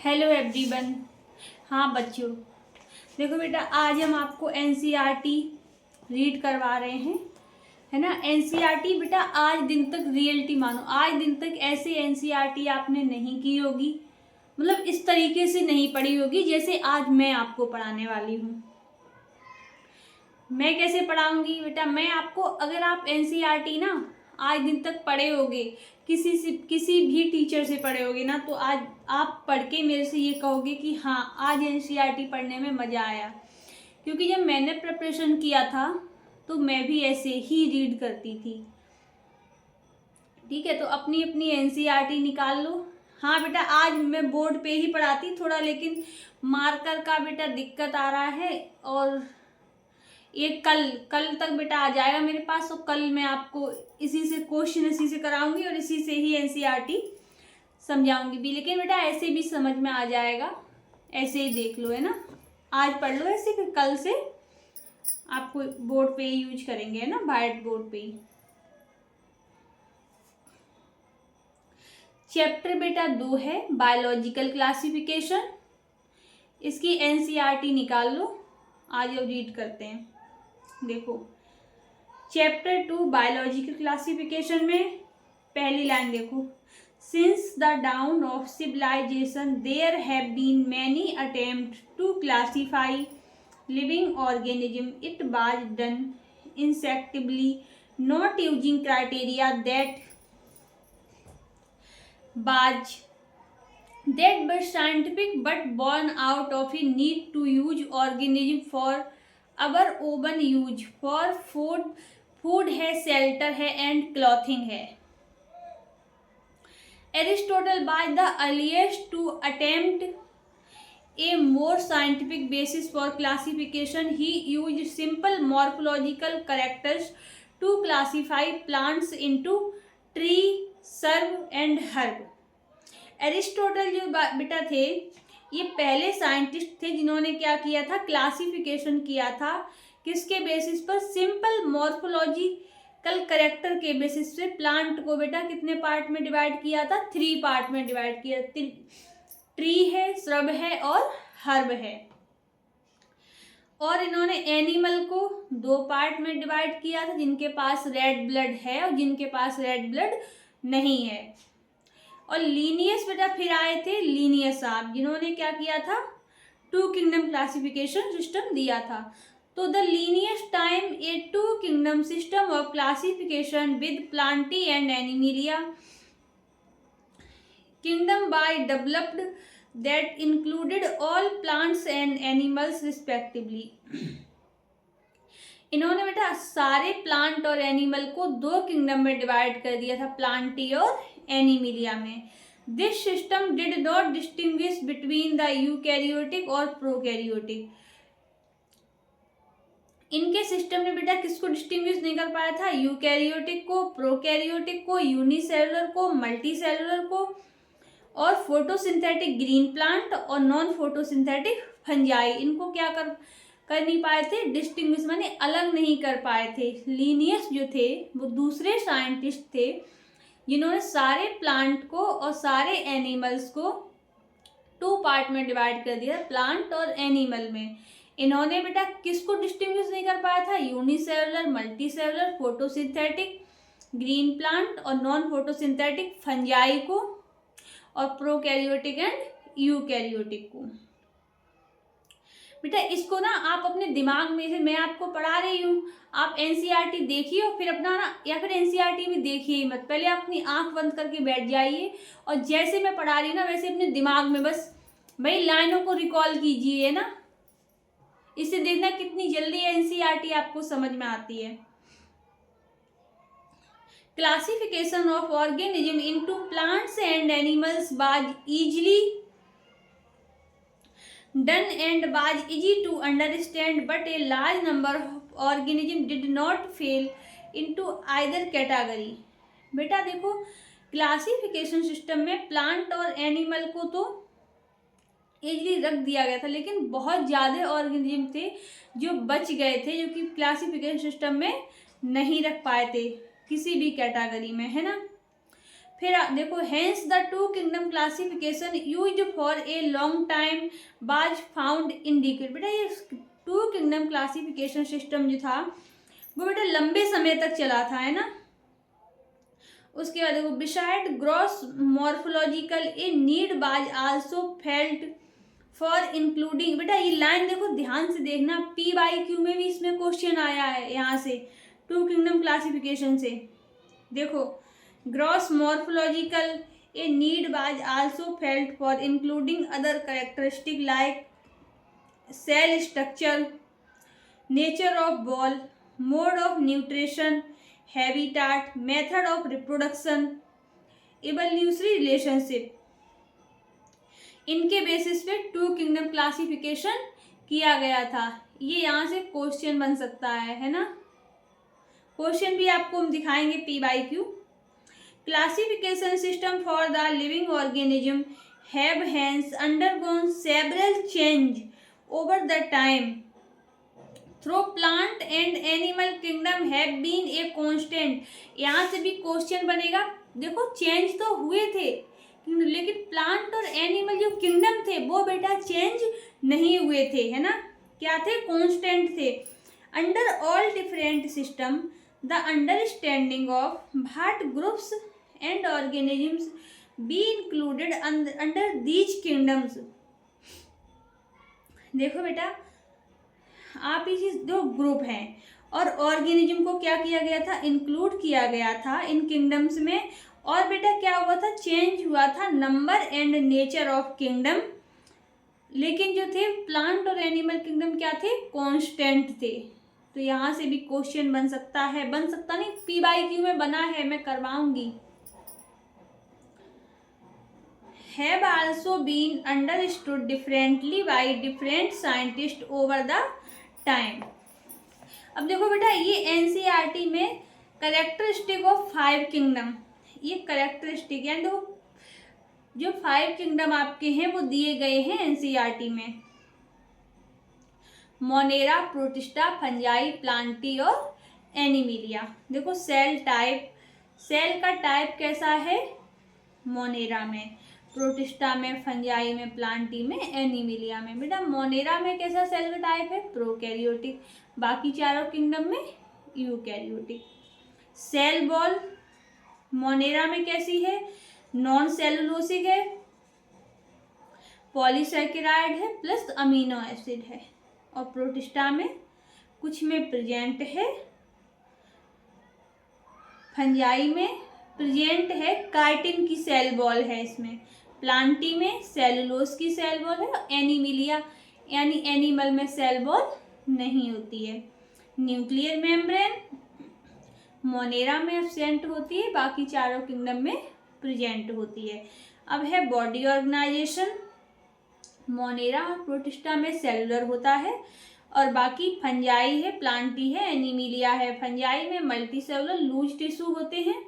Hello everyone. हाँ बच्चों, देखो बेटा, आज हम आपको एनसीईआरटी रीड करवा रहे हैं, है ना। एनसीईआरटी बेटा आज दिन तक रियलिटी मानो, आज दिन तक ऐसे एनसीईआरटी आपने नहीं की होगी, मतलब इस तरीके से नहीं पढ़ी होगी जैसे आज मैं आपको पढ़ाने वाली हूँ। मैं कैसे पढ़ाऊंगी बेटा, मैं आपको, अगर आप एनसीईआरटी ना आज दिन तक पढ़े होगे, किसी भी टीचर से पढ़े होगे ना, तो आज आप पढ़ के मेरे से ये कहोगे कि हाँ आज एनसीईआरटी पढ़ने में मज़ा आया। क्योंकि जब मैंने प्रिपरेशन किया था तो मैं भी ऐसे ही रीड करती थी। ठीक है, तो अपनी अपनी एनसीईआरटी निकाल लो। हाँ बेटा, आज मैं बोर्ड पे ही पढ़ाती थोड़ा, लेकिन मार्कर का बेटा दिक्कत आ रहा है, और ये कल तक बेटा आ जाएगा मेरे पास, तो कल मैं आपको इसी से क्वेश्चन इसी से कराऊंगी और इसी से ही एनसीईआरटी समझाऊंगी भी। लेकिन बेटा ऐसे भी समझ में आ जाएगा, ऐसे ही देख लो, है ना। आज पढ़ लो ऐसे, फिर कल से आपको बोर्ड पे ही यूज करेंगे, है ना, व्हाइट बोर्ड पे ही। चैप्टर बेटा 2 है बायोलॉजिकल क्लासिफिकेशन। इसकी एनसीईआरटी निकाल लो, आज अब रीड करते हैं। देखो, चैप्टर 2 बायोलॉजिकल क्लासिफिकेशन में पहली लाइन देखो, since the dawn of civilisation there have been many attempt to classify living organism, it was done instinctively, not using criteria that were scientific but born out of a need to use organism for our own use, for food है, shelter है and clothing है। Aristotle was the earliest to attempt a more scientific basis for classification. He used simple morphological characters to classify plants into tree, shrub and herb। Aristotle जो बेटा थे, ये पहले scientist थे जिन्होंने क्या किया था, क्लासिफिकेशन किया था। किसके बेसिस पर? सिंपल मॉर्फोलॉजिकल कैरेक्टर के बेसिस पे प्लांट को बेटा कितने पार्ट में डिवाइड किया था? 3 पार्ट में डिवाइड किया। ट्री है, श्रब है और हर्ब है। और इन्होंने एनिमल को 2 पार्ट में डिवाइड किया था, जिनके पास रेड ब्लड है और जिनके पास रेड ब्लड नहीं है। और लीनियस बेटा फिर आए थे, लीनियस साहब, जिन्होंने क्या किया था, 2 किंगडम क्लासिफिकेशन सिस्टम दिया था। तो the Linnaeus time a 2 kingdom system of classification with Plantae and Animalia kingdom by developed that included all plants and animals respectively. इन्होंने बेटा सारे प्लांट और एनिमल को 2 किंगडम में डिवाइड कर दिया था, प्लांटी और एनिमिलिया में। This system did not distinguish between the eukaryotic और प्रोकैरियोटिक। इनके सिस्टम ने बेटा किसको डिस्टिंग्विश नहीं कर पाया था? यूकैरियोटिक को, प्रोकैरियोटिक को, यूनिसेलुलर को, मल्टीसेलुलर को, और फोटोसिंथेटिक ग्रीन प्लांट और नॉन फोटोसिंथेटिक फंजाई। इनको क्या कर नहीं पाए थे? डिस्टिंग्विश माने अलग नहीं कर पाए थे। लीनियस जो थे वो दूसरे साइंटिस्ट थे जिन्होंने सारे प्लांट को और सारे एनिमल्स को 2 पार्ट में डिवाइड कर दिया, प्लांट और एनिमल में। इन्होंने बेटा किसको डिस्टिंग्विश नहीं कर पाया था? Unicellular, multicellular, photosynthetic green plant और नॉन फोटोसिंथेटिक फंजाई को, और प्रोकैरियोटिक एंड यूकैरियोटिक को। बेटा इसको ना आप अपने दिमाग में से, मैं आपको पढ़ा रही हूँ, आप एनसीईआरटी देखिए और फिर अपना ना, या फिर एनसीईआरटी में देखिए मत, पहले आप अपनी आंख बंद करके बैठ जाइए और जैसे मैं पढ़ा रही हूँ ना वैसे अपने दिमाग में बस भाई लाइनों को रिकॉल कीजिए, है ना। इससे देखना कितनी जल्दी एनसीईआरटी आपको समझ में आती है। Classification of organism into plants and animals was easily done and was easy to understand, but a large number of organisms did not fall into either category। बेटा देखो, क्लासिफिकेशन सिस्टम में प्लांट और animal को तो easily रख दिया गया था, लेकिन बहुत ज़्यादा ऑर्गेनिज्म थे जो बच गए थे, जो कि क्लासिफिकेशन सिस्टम में नहीं रख पाए थे किसी भी कैटेगरी में, है ना। फिर देखो, hence the two kingdom classification used for a long time was found inadequate. बेटा ये टू किंगडम क्लासिफिकेशन सिस्टम जो था वो बेटा लंबे समय तक चला था, है ना। उसके बाद देखो, beside gross morphological a need was also felt for including. बेटा ये लाइन देखो ध्यान से देखना, PYQ में भी इसमें क्वेश्चन आया है यहाँ से टू किंगडम क्लासिफिकेशन से। देखो, gross morphological a need was also felt for including other characteristic like cell structure, nature of wall, mode of nutrition, habitat, method of reproduction, evolutionary relationship. इनके बेसिस पे two kingdom classification किया गया था। ये यहाँ से क्वेश्चन बन सकता है ना। क्वेश्चन भी आपको हम दिखाएंगे PYQ। Classification system for the living organism have hence undergone several change over the time through plant and animal kingdom have been a constant. यहाँ से भी क्वेश्चन बनेगा। देखो चेंज तो हुए थे लेकिन प्लांट और एनिमल जो किंगडम थे वो बेटा चेंज नहीं हुए थे, है ना। क्या थे? कांस्टेंट थे। Under all different system the understanding of what groups and organisms be included under these kingdoms. देखो बेटा, आप ये दो ग्रुप हैं और ऑर्गेनिज्म को क्या किया गया था? इंक्लूड किया गया था इन किंगडम्स में। और बेटा क्या हुआ था? चेंज हुआ था number and nature of kingdom. लेकिन जो थे प्लांट और एनिमल किंगडम क्या थे? कांस्टेंट थे। तो यहाँ से भी क्वेश्चन बन सकता है, बन सकता नहीं, PYQ में बना है, मैं करवाऊंगी। Have also been understood differently by different scientist over the time. अब देखो बेटा, ये NCERT में करेक्टरिस्टिक ऑफ 5 किंगडम, ये करेक्टरिस्टिक यानी देखो जो 5 किंगडम आपके हैं वो दिए गए हैं NCERT में। मोनेरा, प्रोटिस्टा, फंजाई, प्लांटी और एनिमिलिया। देखो सेल टाइप, सेल का टाइप कैसा है? मोनेरा में, प्रोटिस्टा में, फंजाई में, प्लांटी में, एनिमिलिया में। बेटा मोनेरा में कैसा सेल का टाइप है? प्रोकैरियोटिक। बाकी चारों किंगडम में यूकैरियोटिक। सेल वॉल मोनेरा में कैसी है? नॉन सेलुलोसिक है, पॉलीसैकेराइड है प्लस अमीनो एसिड है। और प्रोटिस्टा में कुछ में प्रेजेंट है, फंजाई में प्रेजेंट है, काइटिन की सेल वॉल है इसमें, प्लांटी में सेलुलोज की सेल वॉल है, एनिमिलिया यानी एनिमल में सेल वॉल नहीं होती है। न्यूक्लियर मेम्ब्रेन मोनेरा में एब्सेंट होती है, बाकी चारों किंगडम में प्रेजेंट होती है। अब है बॉडी ऑर्गेनाइजेशन, मोनेरा और प्रोटिस्टा में सेलुलर होता है और बाकी फंजाई है, प्लांटी है, एनिमिलिया है। फंजाई में मल्टी सेलुलर लूज टिश्यू होते हैं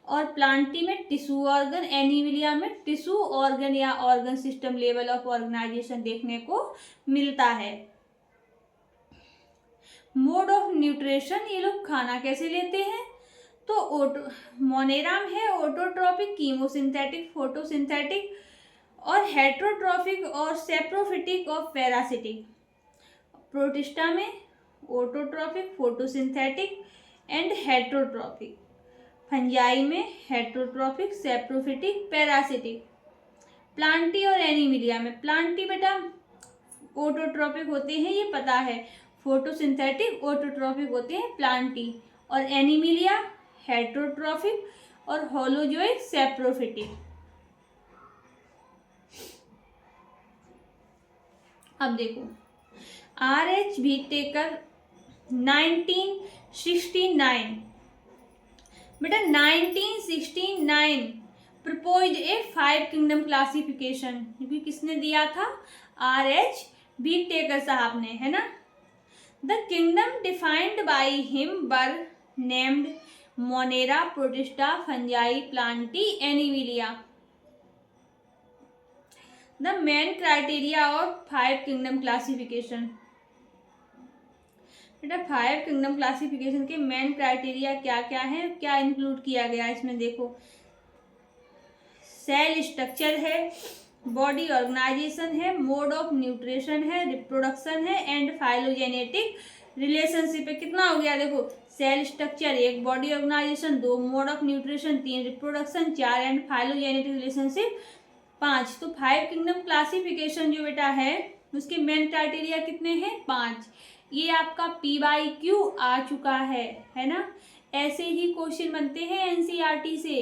और प्लांटी में टिश्यू ऑर्गन, एनिमिलिया में टिश्यू ऑर्गन या organ system level of organisation देखने को मिलता है। मोड ऑफ न्यूट्रिशन, ये लोग खाना कैसे लेते हैं? तो मोनेरा में है ऑटोट्रॉपिक, कीमोसिंथेटिक, फोटोसिंथेटिक और हेट्रोट्रॉफिक और सेप्रोफिटिक और पैरासिटिक। प्रोटिस्टा में autotrophic, photosynthetic and heterotrophic. Fungi में हेट्रोट्रॉपिक, सेप्रोफिटिक, पैरासिटिक। प्लांटी और एनिमिलिया में, प्लांटी बेटा ऑटोट्रॉपिक होते हैं, ये पता है, फोटोसिंथेटिक ऑटोट्रॉपिक होते हैं प्लांटी, और एनिमिलिया हेट्रोट्रॉफिक और होलोजोइक सेप्रोफिटिक। अब देखो RH व्हिटेकर 1969, बेटा 1969 प्रपोज्ड ए 5 किंगडम क्लासिफिकेशन। ये किसने दिया था? RH व्हिटेकर साहब ने, है ना। The kingdom defined by him were named Monera, Protista, Fungi, Plantae, Animalia. The main criteria of 5 kingdom classification. बेटा 5 किंगडम क्लासिफिकेशन के मेन क्राइटेरिया क्या क्या है, क्या इंक्लूड किया गया इसमें? देखो सेल स्ट्रक्चर है, बॉडी ऑर्गेनाइजेशन है, मोड ऑफ न्यूट्रिशन है, रिप्रोडक्शन है एंड फाइलोजेनेटिक रिलेशनशिप है। कितना हो गया देखो, सेल स्ट्रक्चर, एक बॉडी ऑर्गेनाइजेशन, दो मोड ऑफ न्यूट्रिशन, तीन रिप्रोडक्शन, चार एंड फाइलोजेनेटिक रिलेशनशिप, पांच। तो 5 किंगडम क्लासिफिकेशन जो बेटा है उसके मेन क्राइटेरिया कितने हैं, 5। ये आपका PYQ आ चुका है ना। ऐसे ही क्वेश्चन बनते हैं एनसीईआरटी से।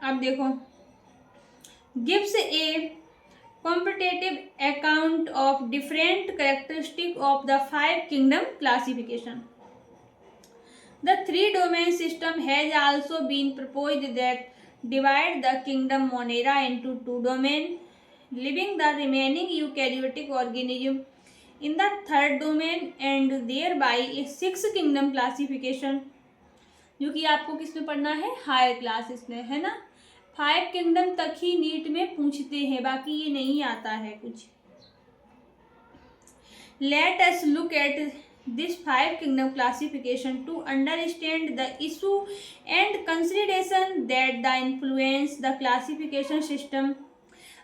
अब देखो, gives A comparative account of different characteristics of the 5 kingdom classification. The 3 domain system has also been proposed that divide the kingdom Monera into 2 domains, leaving the remaining eukaryotic organism in the 3rd domain and thereby a 6 kingdom classification, जो कि आपको किस में पढ़ना है, higher classes में, है ना। 5 किंगडम तक ही नीट में पूछते हैं, बाकी ये नहीं आता है कुछ। Let us look at this 5 kingdom classification to understand the issue and consideration that the influence the classification system.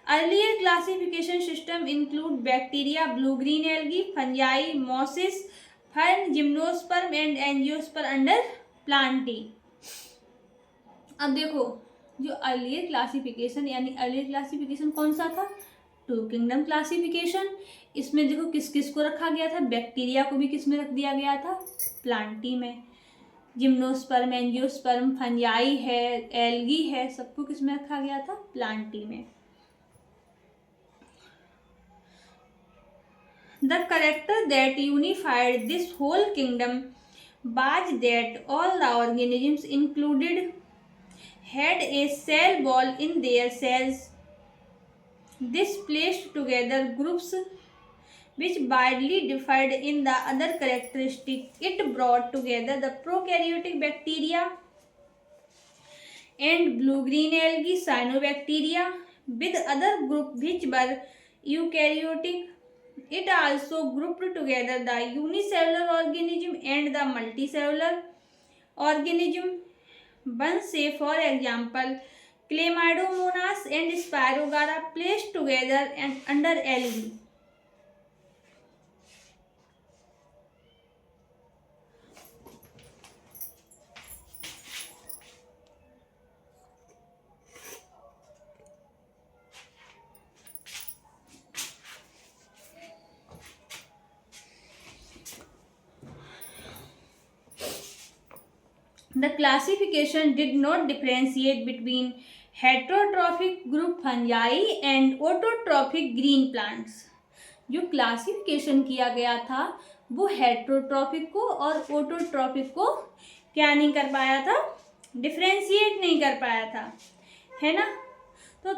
Earlier classification system include bacteria, blue green algae, fungi, mosses, fern, gymnosperm and angiosperm under Plantae. अब देखो, जो earlier classification, यानी earlier classification कौन सा था, 2 kingdom classification. इसमें देखो किस किस को रखा गया था, बैक्टीरिया को भी किस में रख दिया गया था, प्लांटी में। जिम्नोस्पर्म, एंजियोस्पर्म, फंजाई है, एल्गी है, सबको किस में रखा गया था, प्लांटी में। The character that unified this whole kingdom was that all the organisms included had a cell wall in their cells. This placed together groups which widely differed in the other characteristics. It brought together the prokaryotic bacteria and blue-green algae, cyanobacteria, with other groups which were eukaryotic. It also grouped together the unicellular organism and the multicellular organism. One say, for example, Chlamydomonas and Spirogara placed together and under algae. The classification did not differentiate between heterotrophic group fungi and autotrophic green plants. जो classification किया गया था वो heterotrophic को और autotrophic को क्या नहीं कर पाया था, डिफ्रेंशिएट नहीं कर पाया था, है ना। तो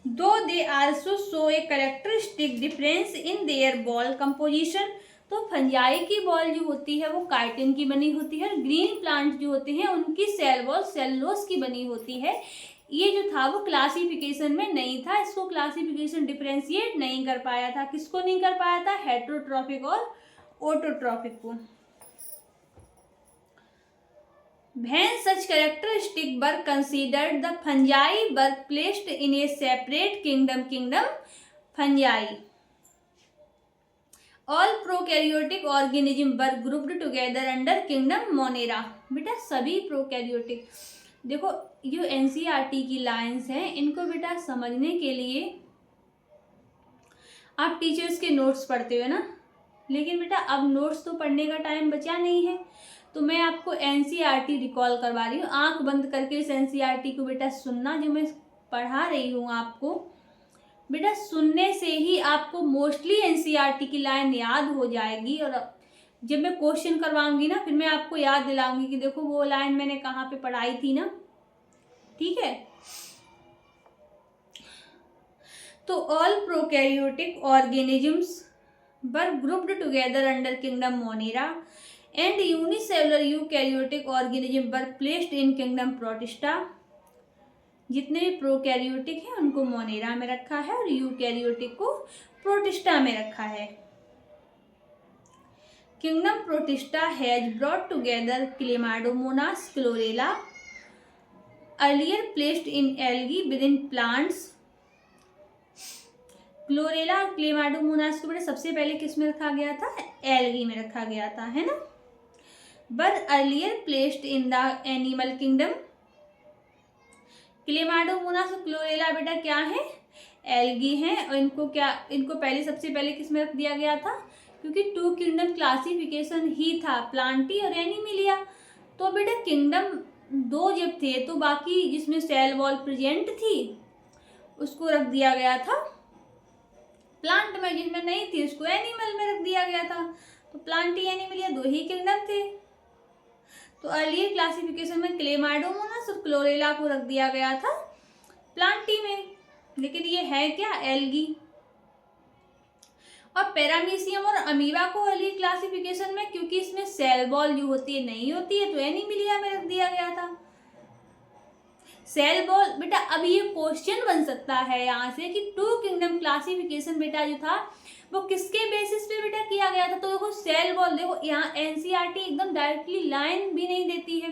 दो they also show a characteristic difference in their ball composition. तो फंजाई की बॉल जो होती है वो काइटिन की बनी होती है, ग्रीन प्लांट जो होते हैं उनकी सेल वॉल सेलुलोज की बनी होती है। ये जो था वो क्लासिफिकेशन में नहीं था, इसको क्लासिफिकेशन डिफरेंशिएट नहीं कर पाया था। किसको नहीं कर पाया था, हेट्रोट्रॉफिक और ऑटोट्रॉफिक को। When such characteristics were considered, the fungi were placed in a separate kingdom fungi. All prokaryotic organisms were grouped together under kingdom Monera. बेटा सभी प्रोकैरियोटिक, देखो जो एनसीईआरटी की लाइंस हैं इनको बेटा समझने के लिए आप टीचर्स के नोट्स पढ़ते हो ना, लेकिन बेटा अब नोट्स तो पढ़ने का टाइम बचा नहीं है, तो मैं आपको एनसीईआरटी रिकॉल करवा रही हूँ। आंख बंद करके इस एनसीईआरटी को बेटा सुनना, जो मैं पढ़ा रही हूँ आपको बेटा सुनने से ही आपको मोस्टली एनसीईआरटी की लाइन याद हो जाएगी। और जब मैं क्वेश्चन करवाऊंगी ना फिर मैं आपको याद दिलाऊंगी कि देखो वो लाइन मैंने कहाँ पे पढ़ाई थी ना, ठीक है। तो all prokaryotic organisms were grouped together under kingdom Monera and unicellular eukaryotic organism were placed in kingdom protista. जितने भी प्रोकैरियोटिक हैं उनको मोनेरा में रखा है और यूकैरियोटिक को प्रोटिस्टा में रखा है। Kingdom protista has brought together chlamydomonas chlorella earlier placed in algae with in plants. Chlorella और क्लेमाडोमोनास को बेटा सबसे पहले किस में रखा गया था? एल्गी में रखा गया था, है ना। But earlier placed in the animal kingdom. Chlamydomonas और क्लोरेला बेटा क्या है? एल्गी हैं, और इनको पहले सबसे पहले किस में रख दिया गया था? क्योंकि टू किंगडम क्लासिफिकेशन ही था, प्लांटी और एनिमिलिया। तो बेटा किंगडम दो जब थे तो बाकी जिसमें सेल वॉल प्रेजेंट थी उसको रख दिया गया था प्लांट में, जिसमें नहीं थी उसको एनिमल में रख दिया गया था। तो प्लांटी एनिमिलिया दो ही किंगडम थे। तो अर्लियर क्लासिफिकेशन में क्लेमाडोमोनास और क्लोरेला को रख दिया गया था प्लांटी में, लेकिन ये है क्या? एल्गी। और पैरामीशियम और अमीबा को अर्ली क्लासिफिकेशन में, क्योंकि इसमें सेल बॉल जो होती है नहीं होती है, तो एनिमिलिया में रख दिया गया था। सेल बॉल बेटा अब ये क्वेश्चन बन सकता है यहाँ से कि टू किंगडम क्लासिफिकेशन बेटा जो था वो किसके बेसिस पे बेटा किया गया था? तो देखो सेल बॉल, देखो यहाँ एनसीईआरटी एकदम डायरेक्टली लाइन भी नहीं देती है,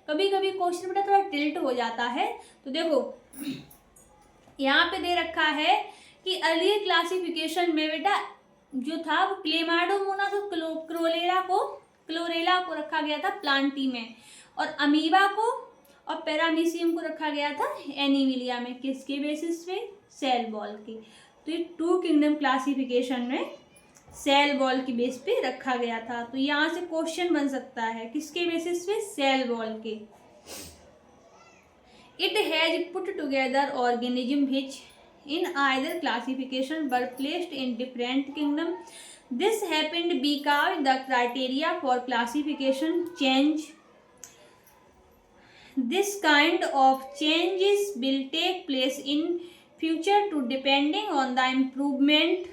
कभी कभी क्वेश्चन बेटा थोड़ा टिल्ट हो जाता है। तो देखो यहाँ पे दे रखा है कि अर्लियर क्लासिफिकेशन में बेटा जो था वो क्लेमाडोमोनास और क्लोरेला को रखा गया था प्लांटी में, और अमीबा को और पैरामीशियम को रखा गया था एनिमिलिया में। किसके बेसिस पे? सेल बॉल के। तो ये टू किंगडम क्लासिफिकेशन में सेल बॉल की बेस पे रखा गया था। तो यहाँ से क्वेश्चन बन सकता है किसके बेसिस पे? सेल बॉल के। It has put together organisms which in either classification were placed in different kingdoms. This happened because the criteria for classification change. This kind of changes will take place in future too, depending on the improvement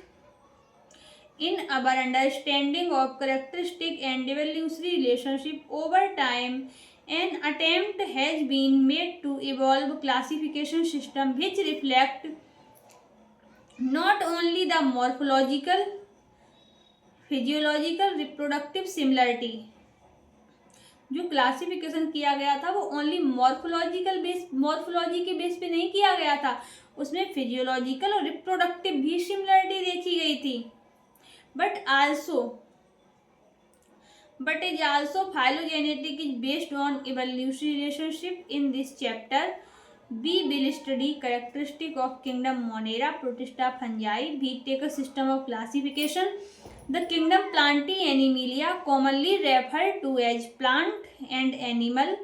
in our understanding of characteristic and evolutionary relationship over time. An attempt has been made to evolve classification system which reflect not only the morphological, physiological, reproductive similarity. जो classification किया गया था वो only morphology के base पे नहीं किया गया था, उसमें फिजियोलॉजिकल और रिप्रोडक्टिव भी सिमिलरिटी देखी गई थी। But is also phylogenetic is based on evolutionary relationship. In this chapter, we will study characteristic of kingdom Monera, Protista, fungi. We take a system of classification. The kingdom Plantae, Animalia, commonly referred to as plant and animal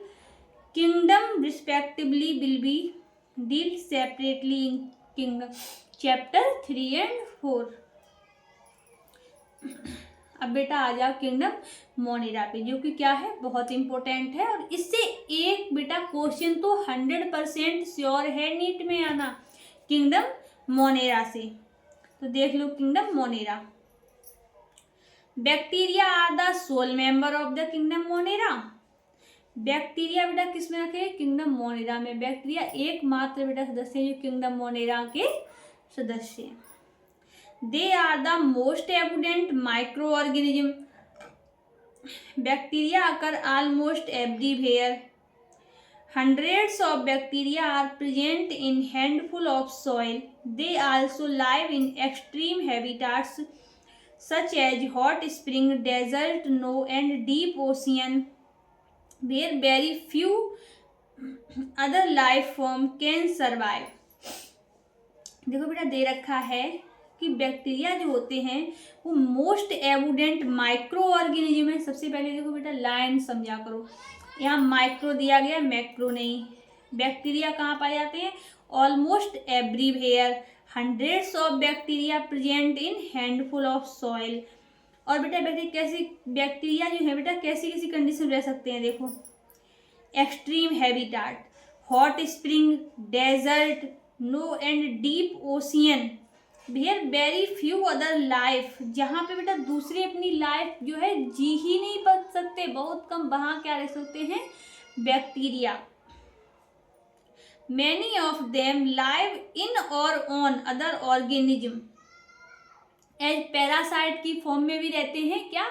kingdom respectively, will be dealt separately in kingdom chapter 3 and 4. अब बेटा आ जाओ kingdom Monera पे, जो कि क्या है? बहुत इंपॉर्टेंट है, और इससे एक बेटा क्वेश्चन तो 100% श्योर है नीट में आना, किंगडम मोनेरा से। तो देख लो kingdom monera. Bacteria are the sole member of the kingdom monera. Bacteria बेटा किस में रखे? किंगडम मोनेरा में। बैक्टीरिया एकमात्र बेटा सदस्य है जो किंगडम मोनेरा के सदस्य हैं। They are the most abundant microorganism. Bacteria occur almost everywhere. Hundreds of bacteria are present in handful of soil. They also live in extreme habitats such as hot spring, desert, snow, and deep ocean, where very few other life form can survive. देखो बेटा दे रखा है कि bacteria जो होते हैं वो most abundant micro organism है। सबसे पहले देखो बेटा लाइन समझा करो, यहाँ माइक्रो दिया गया, मैक्रो नहीं। बैक्टीरिया कहाँ पाए जाते हैं? Almost everywhere. Hundreds of bacteria present in handful of soil. और बेटा बैक्टीरिया जो है बेटा कैसी कैसी कंडीशन रह सकते हैं? देखो extreme habitat, hot spring, desert, snow and deep ocean, where very few other life, जहाँ पे बेटा दूसरे अपनी लाइफ जो है जी ही नहीं बच सकते, बहुत कम वहाँ क्या रह सकते हैं? Bacteria. Many of them live in और on other organism as parasite की फॉर्म में भी रहते हैं। क्या?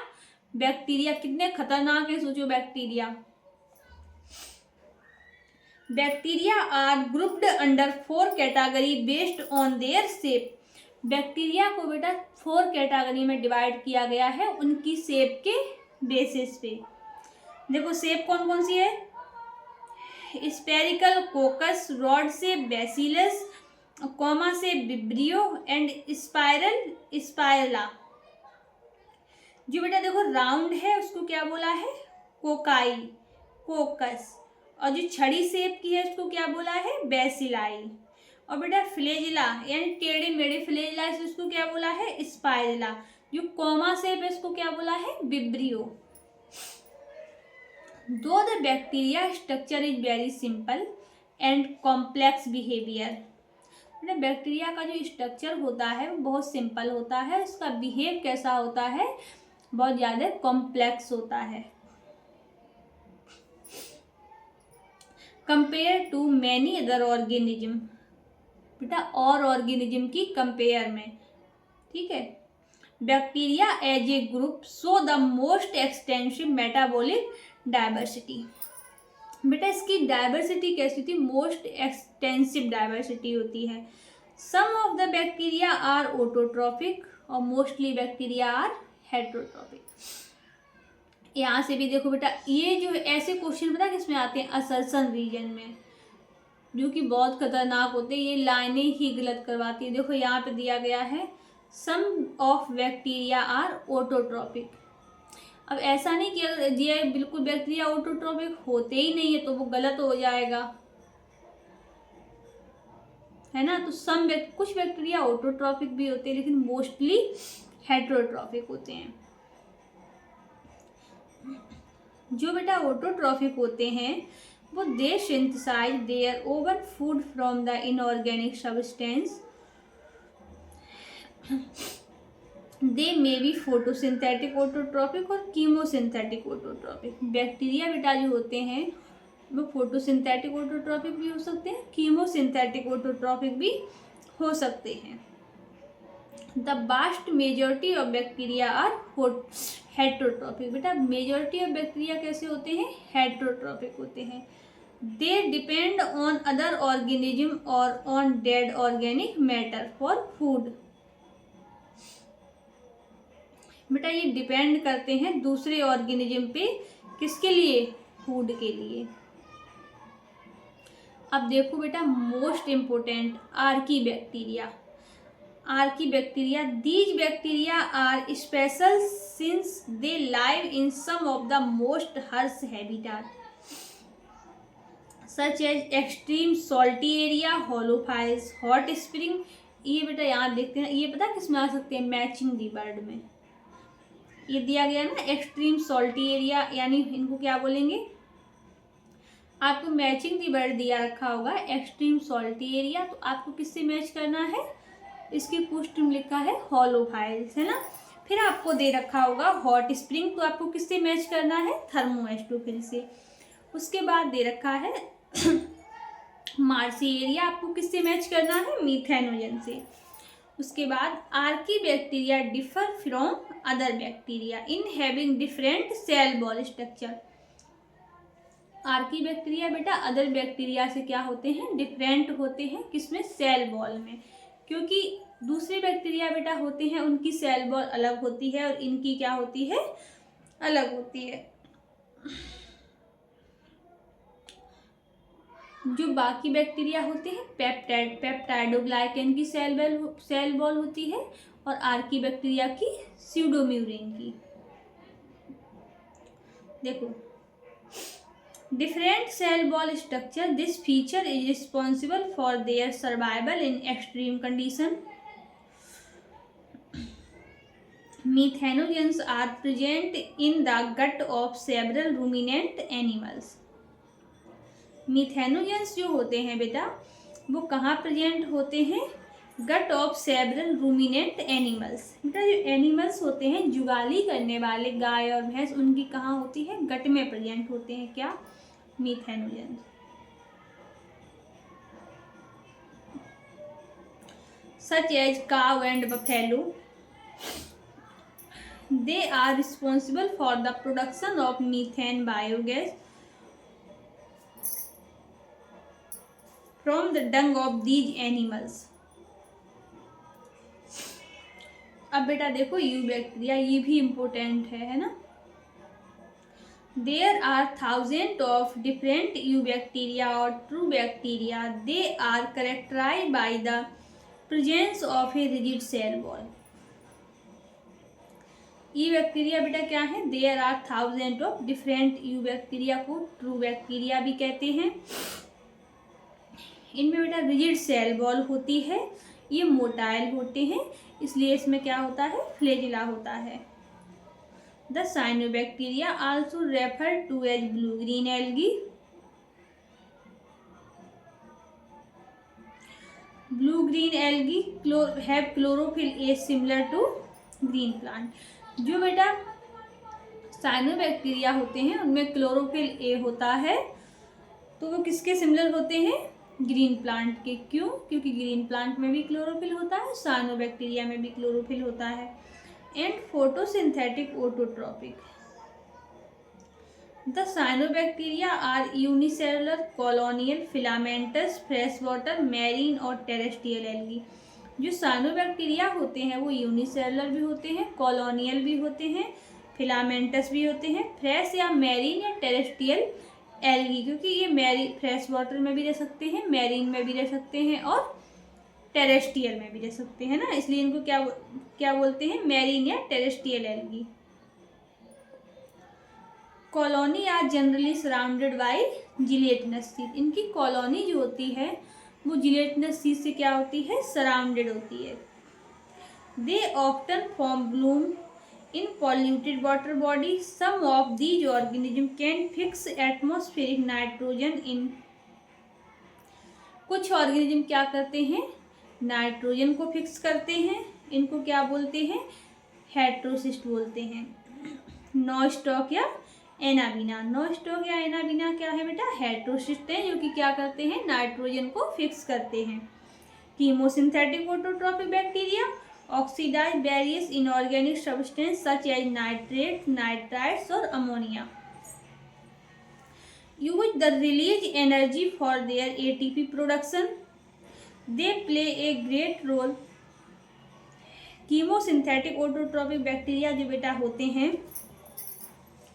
बैक्टीरिया कितने खतरनाक है, सोचो bacteria. Bacteria are grouped under 4 category based on their shape. Bacteria को बेटा 4 कैटेगरी में डिवाइड किया गया है उनकी शेप के बेसिस पे। देखो शेप कौन कौन सी है, स्पेरिकल, कोकस, रॉड से बैसिलस, कॉमा से विब्रियो एंड स्पाइरल स्पाइरला। जो बेटा देखो राउंड है उसको क्या बोला है, कोकाई, कोकस, और जो छड़ी शेप की है उसको क्या बोला है, बैसिलाई। और बेटा फ्लेजिला यानी टेढ़े मेढ़े फ्लेजिला उसको क्या बोला है, स्पाइरला। जो कॉमा शेप है उसको क्या बोला है, विब्रियो। दो the bacteria structure is very simple and complex behaviour. बेटा बैक्टीरिया का जो स्ट्रक्चर होता है वो बहुत सिंपल होता है, उसका बिहेव कैसा होता है, बहुत ज़्यादा कॉम्प्लेक्स होता है। Compare to many other organism, बेटा और ऑर्गेनिज्म की कंपेयर में, ठीक है। Bacteria as a group show the most extensive metabolic diversity. बेटा इसकी डाइवर्सिटी कैसी थी, मोस्ट एक्सटेंसिव डाइवर्सिटी होती है। Some of the bacteria are autotrophic और मोस्टली बैक्टीरिया आर हेट्रोट्रॉफिक। यहाँ से भी देखो बेटा ये जो ऐसे क्वेश्चन पता किसमें आते हैं, असर्शन रीजन में, जो कि बहुत खतरनाक होते हैं, ये लाइनें ही गलत करवाती है। देखो यहाँ पे दिया गया है some of bacteria are autotrophic. अब ऐसा नहीं कि अगर ये बिल्कुल बैक्टीरिया ऑटोट्रॉपिक होते ही नहीं है तो वो गलत हो जाएगा, है ना। तो कुछ बैक्टीरिया ऑटोट्रॉपिक भी होते हैं लेकिन मोस्टली हेट्रोट्रॉपिक होते हैं। जो बेटा ऑटोट्रॉपिक होते हैं वो they synthesise their own food from the inorganic substance. They may be photosynthetic autotrophic और कीमोसिंथेटिक ऑटोट्रॉपिक। बैक्टीरिया बेटा जो होते हैं वो फोटोसिंथेटिक ऑटोट्रॉपिक भी हो सकते हैं, कीमोसिंथेटिक ऑटोट्रॉपिक भी हो सकते हैं। The vast majority of bacteria are heterotrophic. बेटा मेजॉरिटी ऑफ बैक्टीरिया कैसे होते हैं, हेट्रोट्रॉपिक होते हैं। They depend on other organism और on dead organic matter for food. बेटा ये डिपेंड करते हैं दूसरे ऑर्गेनिज्म पे, किसके लिए, फूड के लिए। अब देखो बेटा most important archaebacteria. Archaebacteria, these bacteria are special since they live in some of the most harsh habitat such as extreme salty area, halophiles, hot spring. ये बेटा यहाँ देखते हैं, ये पता किस में आ सकते हैं, मैचिंग दी बर्ड में। ये दिया गया ना एक्सट्रीम सॉल्टी एरिया, यानी इनको क्या बोलेंगे, आपको मैचिंग दी बर्ड दिया रखा होगा एक्सट्रीम सॉल्टी एरिया, तो आपको किससे मैच करना है, इसकी पुष्ट में लिखा है होलोफाइल्स, है ना। फिर आपको दे रखा होगा हॉट स्प्रिंग, तो आपको किससे मैच करना है, थर्मोएस्टोफिल से। उसके बाद दे रखा है मार्सी एरिया, आपको किससे मैच करना है, मीथेनोजन से। उसके बाद archaebacteria differ from other bacteria in having different cell wall structure. Archaebacteria बेटा अदर बैक्टीरिया से क्या होते हैं, डिफरेंट होते हैं, किसमें, सेल वॉल में। क्योंकि दूसरे बैक्टीरिया बेटा होते हैं उनकी सेल वॉल अलग होती है और इनकी क्या होती है, अलग होती है। जो बाकी बैक्टीरिया होते हैं पेप्टाइडोग्लाइकन की सेल वॉल होती है और आर्की बैक्टीरिया की स्यूडोम्यूरिन की। देखो different cell wall structure, this feature is responsible for their survival in extreme condition. Methanogens are present in the gut of several ruminant animals. Methanogens जो होते हैं बेटा वो कहाँ प्रेजेंट होते हैं, gut of several ruminant animals. बेटा जो एनिमल्स होते हैं जुगाली करने वाले गाय और भैंस, उनकी कहाँ होती है, गट में प्रेजेंट होते हैं, क्या, methanogens. Such as cow and buffalo. They are responsible for the production of methane biogas from the dung of these animals. अब बेटा देखो यू बैक्टीरिया, ये भी इम्पोर्टेंट है ना। There are thousands of different eubacteria or true bacteria. They are characterized by the presence of a rigid cell wall. eubacteria बेटा क्या है? There are thousands of different eubacteria को true bacteria भी कहते हैं। इनमें बेटा रिजिड सेल वॉल होती है, ये मोटाइल होते हैं, इसलिए इसमें क्या होता है? फ्लैजिला होता है। The cyanobacteria also referred to as blue-green algae. Blue-green algae have chlorophyll A similar to green plant. जो बेटा साइनोबैक्टीरिया होते हैं उनमें क्लोरोफिल ए होता है, तो वो किसके सिमिलर होते हैं? ग्रीन प्लांट के। क्यों? क्योंकि ग्रीन प्लांट में भी क्लोरोफिल होता है, साइनोबैक्टीरिया में भी क्लोरोफिल होता है। And photosynthetic autotrophic. The cyanobacteria are unicellular, colonial, filamentous, fresh water, marine और टेरेस्ट्रियल एल्गी। जो साइनोबैक्टीरिया होते हैं वो यूनिसेलुलर भी होते हैं, कॉलोनियल भी होते हैं, फिलामेंटस भी होते हैं, फ्रेश या मैरीन या टेरेस्ट्रियल एल्गी, क्योंकि ये फ्रेश वाटर में भी रह सकते हैं, मैरीन में भी रह सकते हैं और टेरेस्ट्रियल में भी रह सकते हैं ना, इसलिए इनको क्या बोलते हैं? मैरीन या terrestrial algae. Colony are generally surrounded by gelatinous sheath. इनकी कॉलोनी जो होती है वो जिलेटिनस सीड से क्या होती है? सराउंडेड होती है। They often form bloom in polluted water body. Some of these organism can fix atmospheric nitrogen in. कुछ ऑर्गेनिज्म क्या करते हैं? नाइट्रोजन को फिक्स करते हैं, इनको क्या बोलते हैं? हेट्रोसिस्ट बोलते हैं। नोस्टॉक या एनाबीना। नोस्टॉक या एनाबीना क्या है बेटा? हेट्रोसिस्ट है, जो कि क्या करते हैं? नाइट्रोजन को फिक्स करते हैं। Chemosynthetic autotrophic bacteria oxidise various inorganic substance such as nitrate, nitrites और ammonia. Use the release energy for their ATP production. They play a great role. Chemosynthetic autotrophic bacteria जो बेटा होते हैं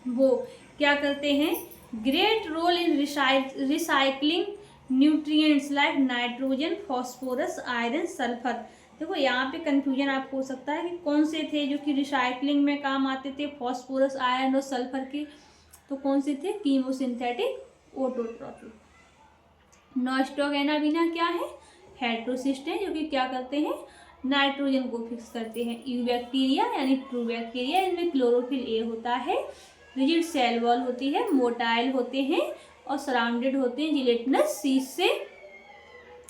वो क्या करते हैं? Great role in recycling nutrients like nitrogen, phosphorus, iron, sulphur. देखो यहाँ पे कंफ्यूजन आपको हो सकता है कि कौन से थे जो कि रिसाइक्लिंग में काम आते थे, फॉस्फोरस, आयरन और सल्फर के, तो कौन से थे? Chemosynthetic autotrophic. नोस्टॉक एनाबीना क्या है? हेट्रोसिस्ट है, जो कि क्या करते हैं? नाइट्रोजन को फिक्स करते हैं। यूबैक्टीरिया यानी ट्रू बैक्टीरिया, इनमें क्लोरोफिल ए होता है, रिजिड सेल वॉल होती है, मोटाइल होते हैं और सराउंडेड होते हैं जिलेटिनस सीड से,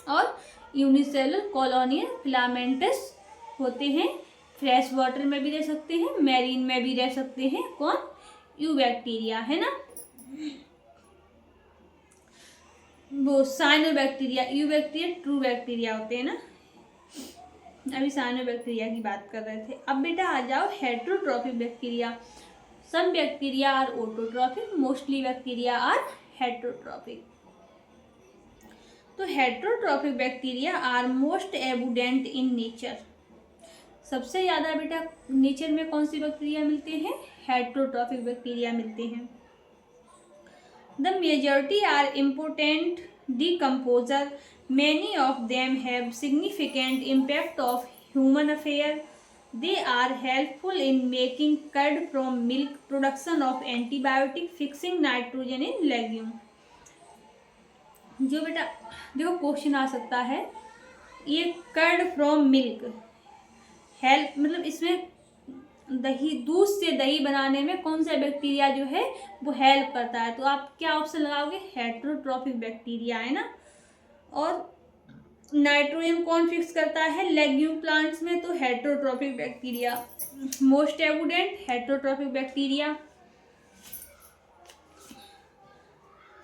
और यूनिसेलुलर, कॉलोनियल, फिलामेंटस होते हैं। फ्रेश वाटर में भी रह सकते हैं, मैरीन में भी रह सकते हैं। कौन? यूबैक्टीरिया है ना। वो साइनोबैक्टीरिया, यूबैक्टीरिया ट्रू बैक्टीरिया होते हैं ना। अभी साइनोबैक्टीरिया की बात कर रहे थे। अब बेटा आ जाओ heterotrophic bacteria. Some bacteria are autotrophic, mostly bacteria are heterotrophic. तो heterotrophic bacteria are most abundant in nature. सबसे ज़्यादा बेटा नेचर में कौन सी बैक्टीरिया मिलते हैं? हेट्रोट्रॉपिक बैक्टीरिया मिलते हैं। The majority are important decomposer. Many of them have significant impact of human affairs. They are helpful in making curd from milk, production of antibiotic, fixing nitrogen in legume. जो बेटा देखो question आ सकता है, ये curd from milk help, मतलब इसमें दही, दूध से दही बनाने में कौन सा बैक्टीरिया जो है वो हेल्प करता है, तो आप क्या ऑप्शन लगाओगे? हेट्रोट्रॉपिक बैक्टीरिया है ना। और नाइट्रोजन कौन फिक्स करता है लेग्यूम प्लांट्स में? तो heterotrophic bacteria. Most abundant heterotrophic bacteria.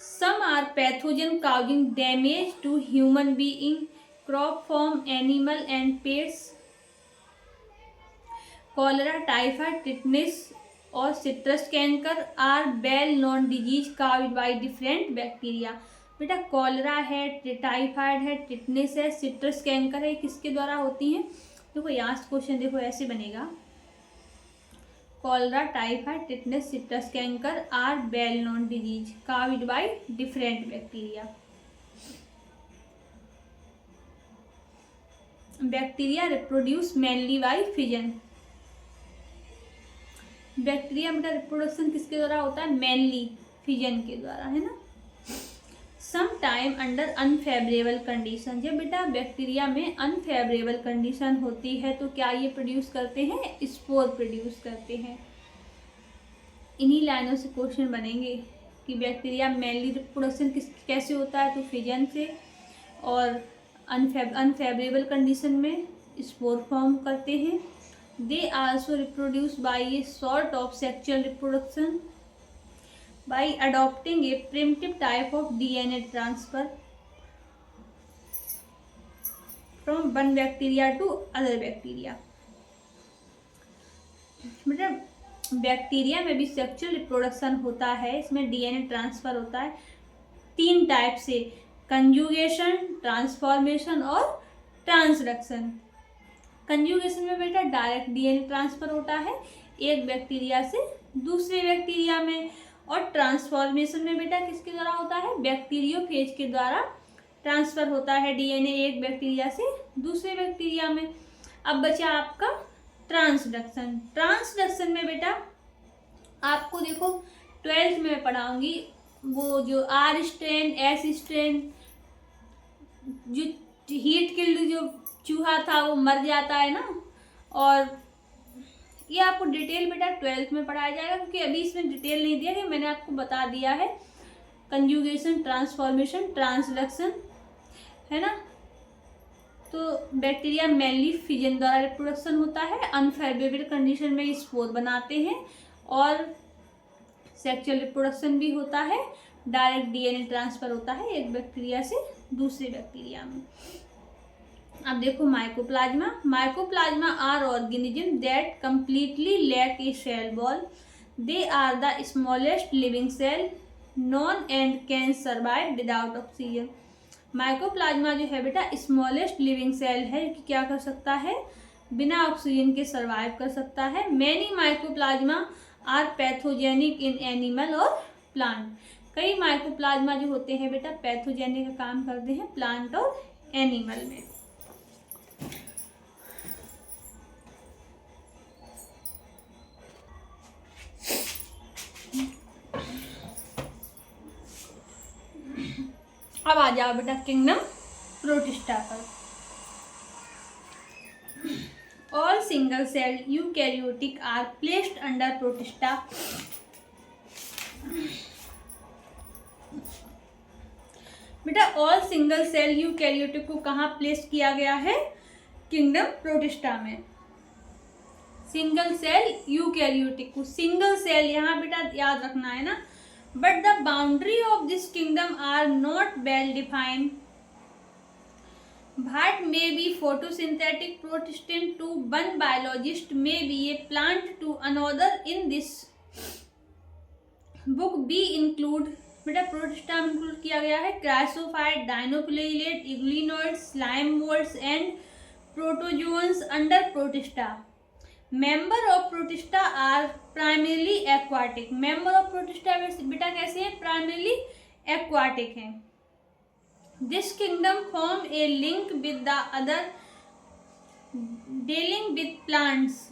Some are pathogen causing damage to human being, crop form, animal and pets. Cholera, typhoid, tetanus और citrus canker are well known disease caused by different bacteria. बेटा cholera है, typhoid है, tetanus है, citrus canker है, किसके द्वारा होती हैं? देखो यहाँ क्वेश्चन देखो ऐसे बनेगा, cholera, typhoid, tetanus, citrus canker are well known disease caused by different bacteria. Bacteria reproduce mainly by fission. Bacteria बेटा रिप्रोडक्शन किसके द्वारा होता है? मेनली फिजन के द्वारा, है ना। Some time under unfavourable condition, जब बेटा बैक्टीरिया में अनफेवरेबल कंडीशन होती है तो क्या ये प्रोड्यूस करते हैं? स्पोर प्रोड्यूस करते हैं। इन्हीं लाइनों से क्वेश्चन बनेंगे कि बैक्टीरिया मेनली रिप्रोडक्शन कैसे होता है? तो फिजन से, और अनफेवरेबल कंडीशन में स्पोर फॉर्म करते हैं। They also reproduce by a sort of sexual reproduction by adopting a primitive type of DNA transfer from one bacteria to other bacteria। मतलब बैक्टीरिया में भी सेक्सुअल रिप्रोडक्शन होता है, इसमें डीएनए ट्रांसफर होता है 3 टाइप से, कंजुगेशन, ट्रांसफॉर्मेशन और ट्रांसडक्शन। कंजुगेशन में बेटा डायरेक्ट डीएनए ट्रांसफर होता है एक बैक्टीरिया से दूसरे बैक्टीरिया में, और ट्रांसफॉर्मेशन में बेटा किसके द्वारा होता है? बैक्टीरियोफेज के द्वारा ट्रांसफर होता है डीएनए एक बैक्टीरिया से दूसरे बैक्टीरिया में। अब बचा आपका ट्रांसडक्शन। ट्रांसडक्शन में बेटा आपको देखो 12th में पढ़ाऊंगी, वो जो आर स्ट्रेन, एस स्ट्रेन, जो हीट किल्ड जो चूहा था वो मर जाता है ना, और ये आपको डिटेल बेटा 12th में पढ़ाया जाएगा, क्योंकि अभी इसमें डिटेल नहीं दिया कि मैंने आपको बता दिया है कंजुगेशन, ट्रांसफॉर्मेशन, ट्रांसडक्शन, है ना। तो बैक्टीरिया मेनली फिजन द्वारा रिप्रोडक्शन होता है, अनफेवरेबल कंडीशन में स्पोर बनाते हैं, और सेक्सुअल रिप्रोडक्शन भी होता है, डायरेक्ट डीएनए ट्रांसफर होता है एक बैक्टीरिया से दूसरे बैक्टीरिया में। अब देखो mycoplasma. Mycoplasma are organism that completely lack a cell wall. They are the smallest living cell known and can survive without oxygen. Mycoplasma जो है बेटा स्मॉलेस्ट लिविंग सेल है कि क्या कर सकता है? बिना ऑक्सीजन के सर्वाइव कर सकता है। Many mycoplasma are pathogenic in animal और प्लांट। कई माइकोप्लाज्मा जो होते हैं बेटा पैथोजेनिक का काम करते हैं प्लांट और एनिमल में। अब आ जाओ बेटा किंगडम प्रोटिस्टा पर। All single cell eukaryotic are placed under Protista. बेटा ऑल सिंगल सेल यूकैरियोटिक को कहाँ प्लेस किया गया है? किंगडम प्रोटिस्टा में। सिंगल सेल यूकैरियोटिक को, सिंगल सेल यहाँ बेटा याद रखना है ना, but the boundary of this kingdom are not well defined, but may be photosynthetic protist to one biologist, may be a plant to another। in this book B include, बेटा protista में include किया गया है chrysophyte, dinoflagellate, euglenoid, slime moulds and protozoans under protista. Member of protista are primarily aquatic. Member of protista बेटा कैसे हैं? Primarily aquatic हैं। This kingdom form a link with the other dealing with plants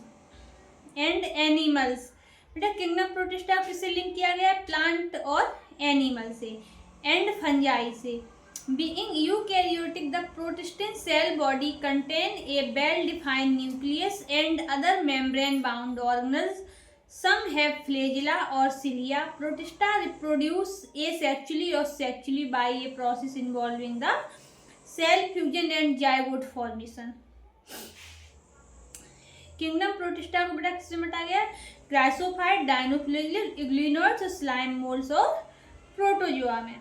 and animals. बेटा kingdom protista किससे link किया गया है? Plant और एनिमल से, एंड फंजाई से। Being eukaryotic, the protist cell body contain a well-defined nucleus and other membrane-bound organelles. Some have flagella or cilia. Protista reproduce asexually or sexually by a process involving the cell fusion and zygote formation. Kingdom Protista को बेटा किससे मटा गया? Chrysophyte, dinoflagellate, euglenoids, slime moulds और protozoa में।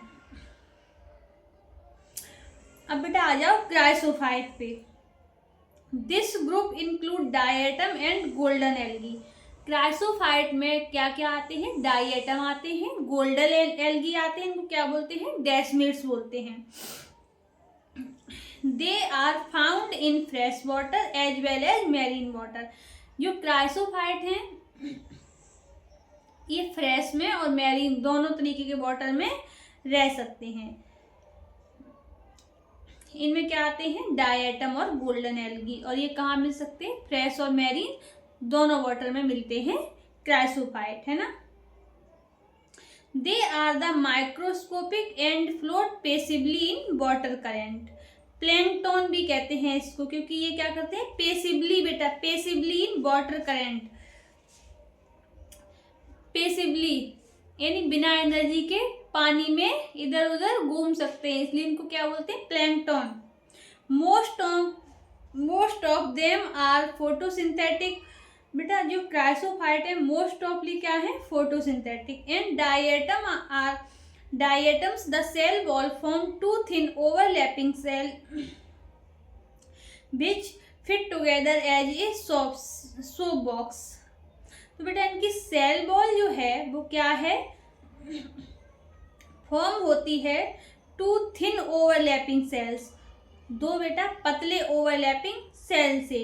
अब बेटा आ जाओ क्राइसोफाइट पे। This group include diatom and golden algae. Chrysophyte में क्या क्या आते हैं? डायएटम आते हैं, गोल्डन एल्गी आते हैं, इनको क्या बोलते हैं? डेस्मिड्स बोलते हैं। They are found in fresh water as well as marine water. जो क्राइसोफाइट हैं ये फ्रेश में और मैरीन दोनों तरीके के वाटर में रह सकते हैं। इनमें क्या आते हैं? डायएटम और गोल्डन एल्गी। और ये कहाँ मिल सकते हैं? फ्रेश और मैरीन दोनों वाटर में मिलते हैं क्राइसोफाइट, है ना। They are the microscopic and float passively in water current. Plankton भी कहते हैं इसको, क्योंकि ये क्या करते हैं? पेसिवली, बेटा पेसिवली इन वाटर करेंट। पेसिवली यानी बिना एनर्जी के पानी में इधर उधर घूम सकते हैं, इसलिए इनको क्या बोलते हैं? Plankton. Most of them are photosynthetic. बेटा जो क्राइसोफाइट है मोस्ट ऑफली क्या है? Photosynthetic. And diatoms the cell wall form two thin overlapping shell which fit together as a soap box. तो बेटा इनकी सेल वॉल जो है वो क्या है? फॉर्म होती है टू थिन ओवरलैपिंग सेल्स, दो बेटा पतले ओवरलैपिंग सेल से,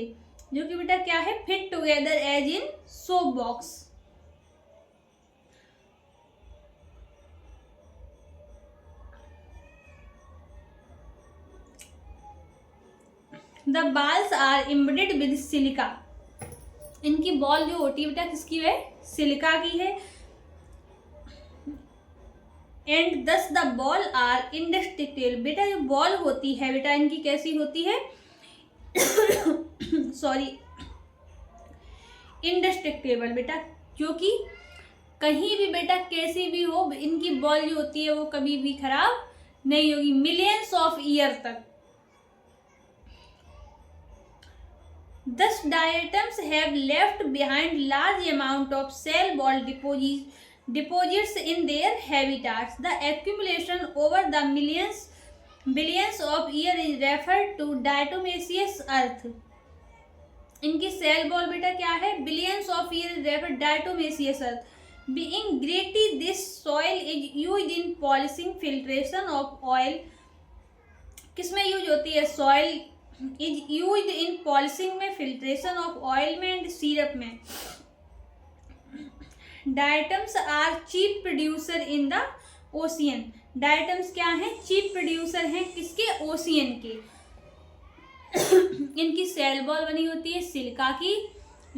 जो कि बेटा क्या है? Fit together as in soap box. The walls are embedded with silica. इनकी बॉल जो होती है बेटा किसकी है? सिलिका की है। एंड दस द बॉल आर इंडेस्ट्रक्टेबल। बेटा जो बॉल होती है बेटा इनकी कैसी होती है? सॉरी, इंडेस्ट्रक्टेबल बेटा, क्योंकि कहीं भी बेटा कैसी भी हो इनकी बॉल जो होती है वो कभी भी खराब नहीं होगी मिलियंस ऑफ ईयर तक। Thus diatoms have left behind large amount of cell wall deposits in their habitats. The accumulation over the billions of years is referred to diatomaceous earth. इनकी सेल बॉल बेटा क्या है? Billions of year refer diatomaceous earth. Being gritty this soil is used in polishing filtration of oil. किसमें use होती है? Soil is used in polishing में, filtration of oil में and syrup में। Diatoms are chief producer in the ocean. Diatoms क्या है? Cheap producer हैं किसके? ओशियन के। इनकी सेल बॉल बनी होती है सिलिका की,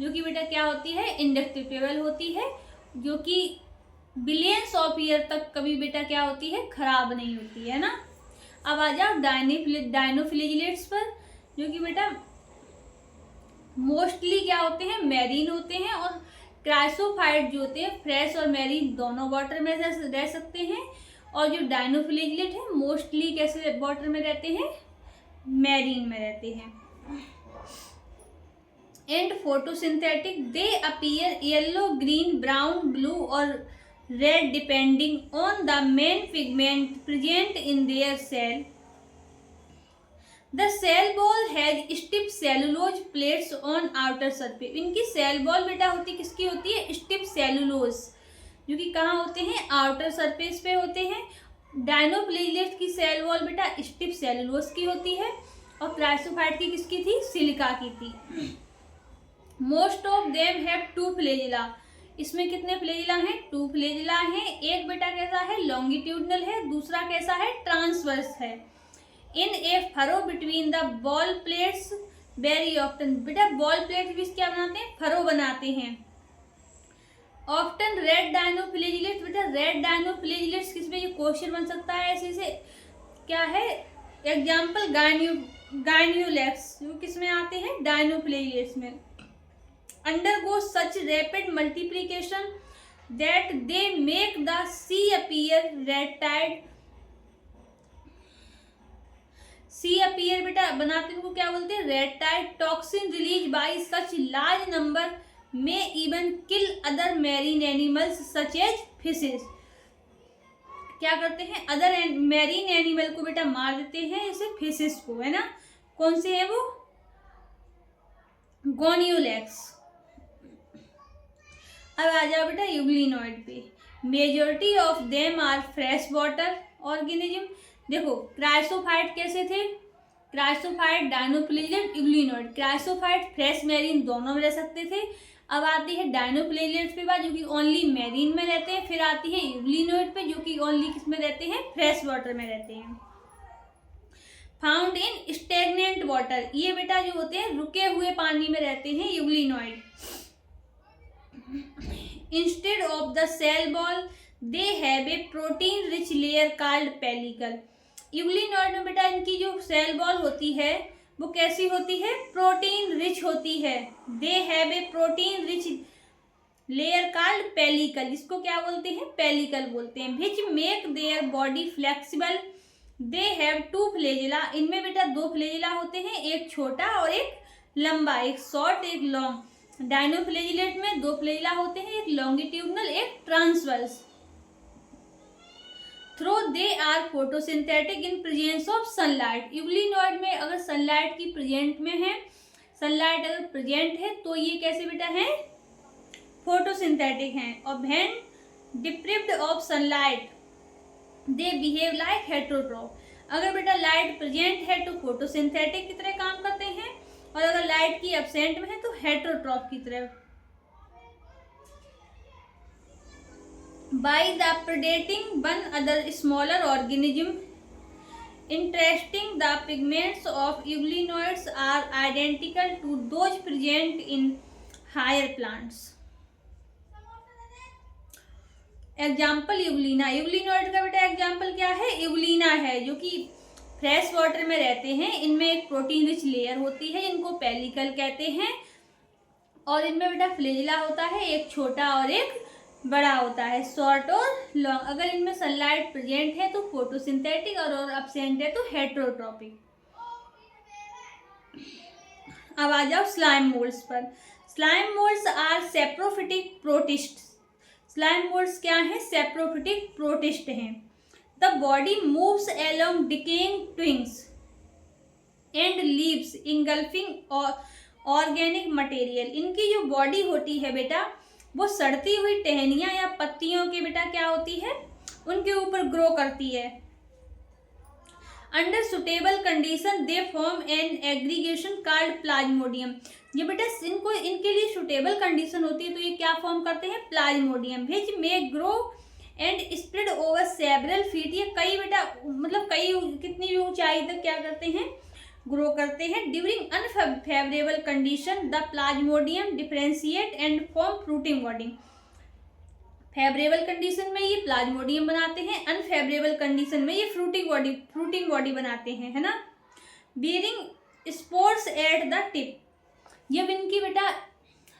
जो कि बेटा क्या होती है? इंडेस्ट्रक्टेबल होती है, जो कि बिलियंस ऑफ ईयर तक कभी बेटा क्या होती है? खराब नहीं होती है ना। अब आ जाओ डायनोफ्लिजिलेट्स पर, जो कि बेटा मोस्टली क्या होते हैं? मैरीन होते हैं। और क्राइसोफाइट जो होते हैं फ्रेश और मैरीन दोनों वाटर में रह सकते हैं। और जो डायनोफ्लिजिलेट है मोस्टली कैसे वाटर में रहते हैं? मैरीन में रहते हैं। And photosynthetic, they appear yellow, green, brown, blue और red depending on the main pigment present in their cell. The cell wall has stiff cellulose plates on outer surface. इनकी cell wall बेटा होती किसकी होती है? स्टिफ सेलुलोज, जो कि कहाँ होते हैं? आउटर सरफेस पे होते हैं। डायनोफ्लिजिलेट की सेल वॉल बेटा स्टिफ सेलुलोज की होती है। और क्राइसोफाइट की किसकी थी? सिलिका की थी। Most of them have two flagella. इसमें कितने फ्लैजिला हैं? टू फ्लैजिला हैं। एक बेटा कैसा है? लॉन्गिट्यूडनल है, दूसरा कैसा है? ट्रांसवर्स है। In a furrow between the wall plates very often. बेटा बॉल प्लेट भी क्या बनाते हैं? फरो बनाते हैं। Often red dinoflagellates. बेटा रेड डायनोफ्लिजिलेट्स किसमें? ये क्वेश्चन बन सकता है ऐसे से। क्या है एग्जाम्पल? गायन्यूलेक्स, जो किसमें आते हैं? डायनोफ्लिजिलेट्स में। undergo such rapid multiplication that they make the sea appear red tide। Sea appear बेटा बनाते हैं, क्या बोलते हैं? Red tide. Toxin release by such large number में even kill other marine animals such as fishes. क्या करते हैं? अदर मैरीन एनिमल को बेटा मार देते हैं, जैसे फिशेस को, है ना। कौन से है वो? गोनियोलैक्स। अब आ जाओ बेटा यूग्लिनॉइड पे। Majority of them are fresh water organism. देखो क्राइसोफाइट कैसे थे, chrysophyte, dinoflagellate, euglenoid. Chrysophyte fresh marine दोनों में रह सकते थे। अब आती है डायनोप्लेजियट पे बात, जो कि ओनली मैरीन में रहते हैं। फिर आती है यूग्लिनॉइड पे, जो कि ओनली किस में रहते हैं, फ्रेश वाटर में रहते हैं। फाउंड इन स्टेगनेंट वाटर, ये बेटा जो होते हैं रुके हुए पानी में रहते हैं euglenoid. Instead of the cell wall they have a protein rich layer called pellicle. Euglenoid में बेटा इनकी जो सेल बॉल होती है वो कैसी होती है, प्रोटीन रिच होती है। They have a protein rich layer called pellicle, इसको क्या बोलते हैं, पेलिकल बोलते हैं। Which make their body flexible. They have two flagella, इनमें बेटा दो फ्लेजिला होते हैं, एक छोटा और एक लंबा, एक शॉर्ट एक लॉन्ग। डायनोफ्लेजिलेट में दो फ्लेजिला होते हैं, एक लॉन्गिट्यूडनल एक transverse. Though they are photosynthetic in presence of sunlight. Euglenoid में अगर सनलाइट की प्रेजेंट में है, सनलाइट अगर प्रेजेंट है तो ये कैसे बेटा है, फोटोसिंथेटिक हैं। और when deprived of sunlight they behave like heterotroph. अगर बेटा लाइट प्रेजेंट है तो फोटोसिंथेटिक की तरह काम करते हैं, और अगर लाइट की एब्सेंट में है तो हेटेरोट्रॉफ की तरह। by the predating one other smaller organism. Interesting, the pigments of euglenoids are identical to those present in higher plants. Example Euglena, euglenoid का बेटा एग्जाम्पल क्या है, यूग्लिना है, जो कि फ्रेश वाटर में रहते हैं। इनमें एक प्रोटीन रिच लेयर होती है जिनको पेलिकल कहते हैं, और इनमें बेटा फ्लेजिला होता है, एक छोटा और एक बड़ा होता है, शॉर्ट और लॉन्ग। अगर इनमें सनलाइट प्रेजेंट है तो फोटोसिंथेटिक, और अब्सेंट है तो हेटेरोट्रॉपिक। अब आ जाओ स्लाइम मोल्ड्स पर। Slime moulds are saprophytic protist. Slime moulds क्या हैं, सेप्रोफिटिक प्रोटिस्ट हैं। The body moves along decaying twigs and leaves engulfing organic material. इनकी जो बॉडी होती है बेटा वो सड़ती हुई टहनियां या पत्तियों के बेटा क्या होती है, उनके ऊपर ग्रो करती है। Under suitable condition they form an aggregation called plasmodium. ये बेटा इनको इनके लिए सुटेबल कंडीशन होती है तो ये क्या फॉर्म करते हैं, Plasmodium. Which may grow and spread over several feet. ये कई बेटा मतलब कई कितनी भी ऊंचाई तक क्या करते हैं, ग्रो करते हैं। During unfavourable condition the Plasmodium differentiate and form fruiting body. Favourable condition में ये प्लाज्मोडियम बनाते हैं, अनफेवरेबल कंडीशन में ये फ्रूटिंग बॉडी बनाते हैं, है ना। Bearing spores at the tip. जब इनकी बेटा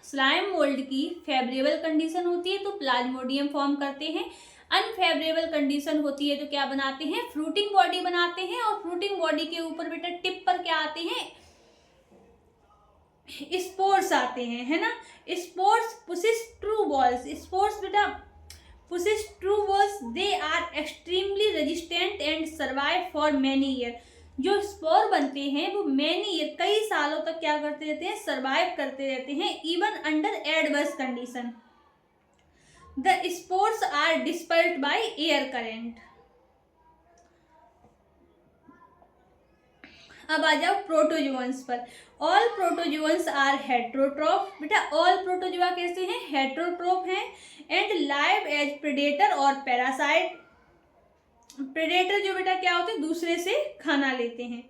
स्लाइम मोल्ड की फेवरेबल कंडीशन होती है तो प्लाज्मोडियम फॉर्म करते हैं, अनफेवरेबल कंडीशन होती है तो क्या बनाते हैं, फ्रूटिंग बॉडी बनाते हैं। और फ्रूटिंग बॉडी के ऊपर बेटा टिप पर क्या आते हैं, स्पोर्स आते हैं, है ना। Spores possess true walls. Spores बेटा possess true walls, they are extremely resistant and survive for many year. जो स्पोर बनते हैं वो मैनी ईयर कई सालों तक क्या करते रहते हैं, सर्वाइव करते रहते हैं, even under adverse condition. The spores are dispersed by air current. अब आ जाओ प्रोटोजोअन्स पर। All protozoans are heterotroph. बेटा ऑल प्रोटोजोआ कैसे हैं, हेटेरोट्रॉफ हैं। एंड लाइव एज प्रेडेटर और पैरासाइट। प्रेडेटर जो बेटा क्या होते हैं, दूसरे से खाना लेते हैं।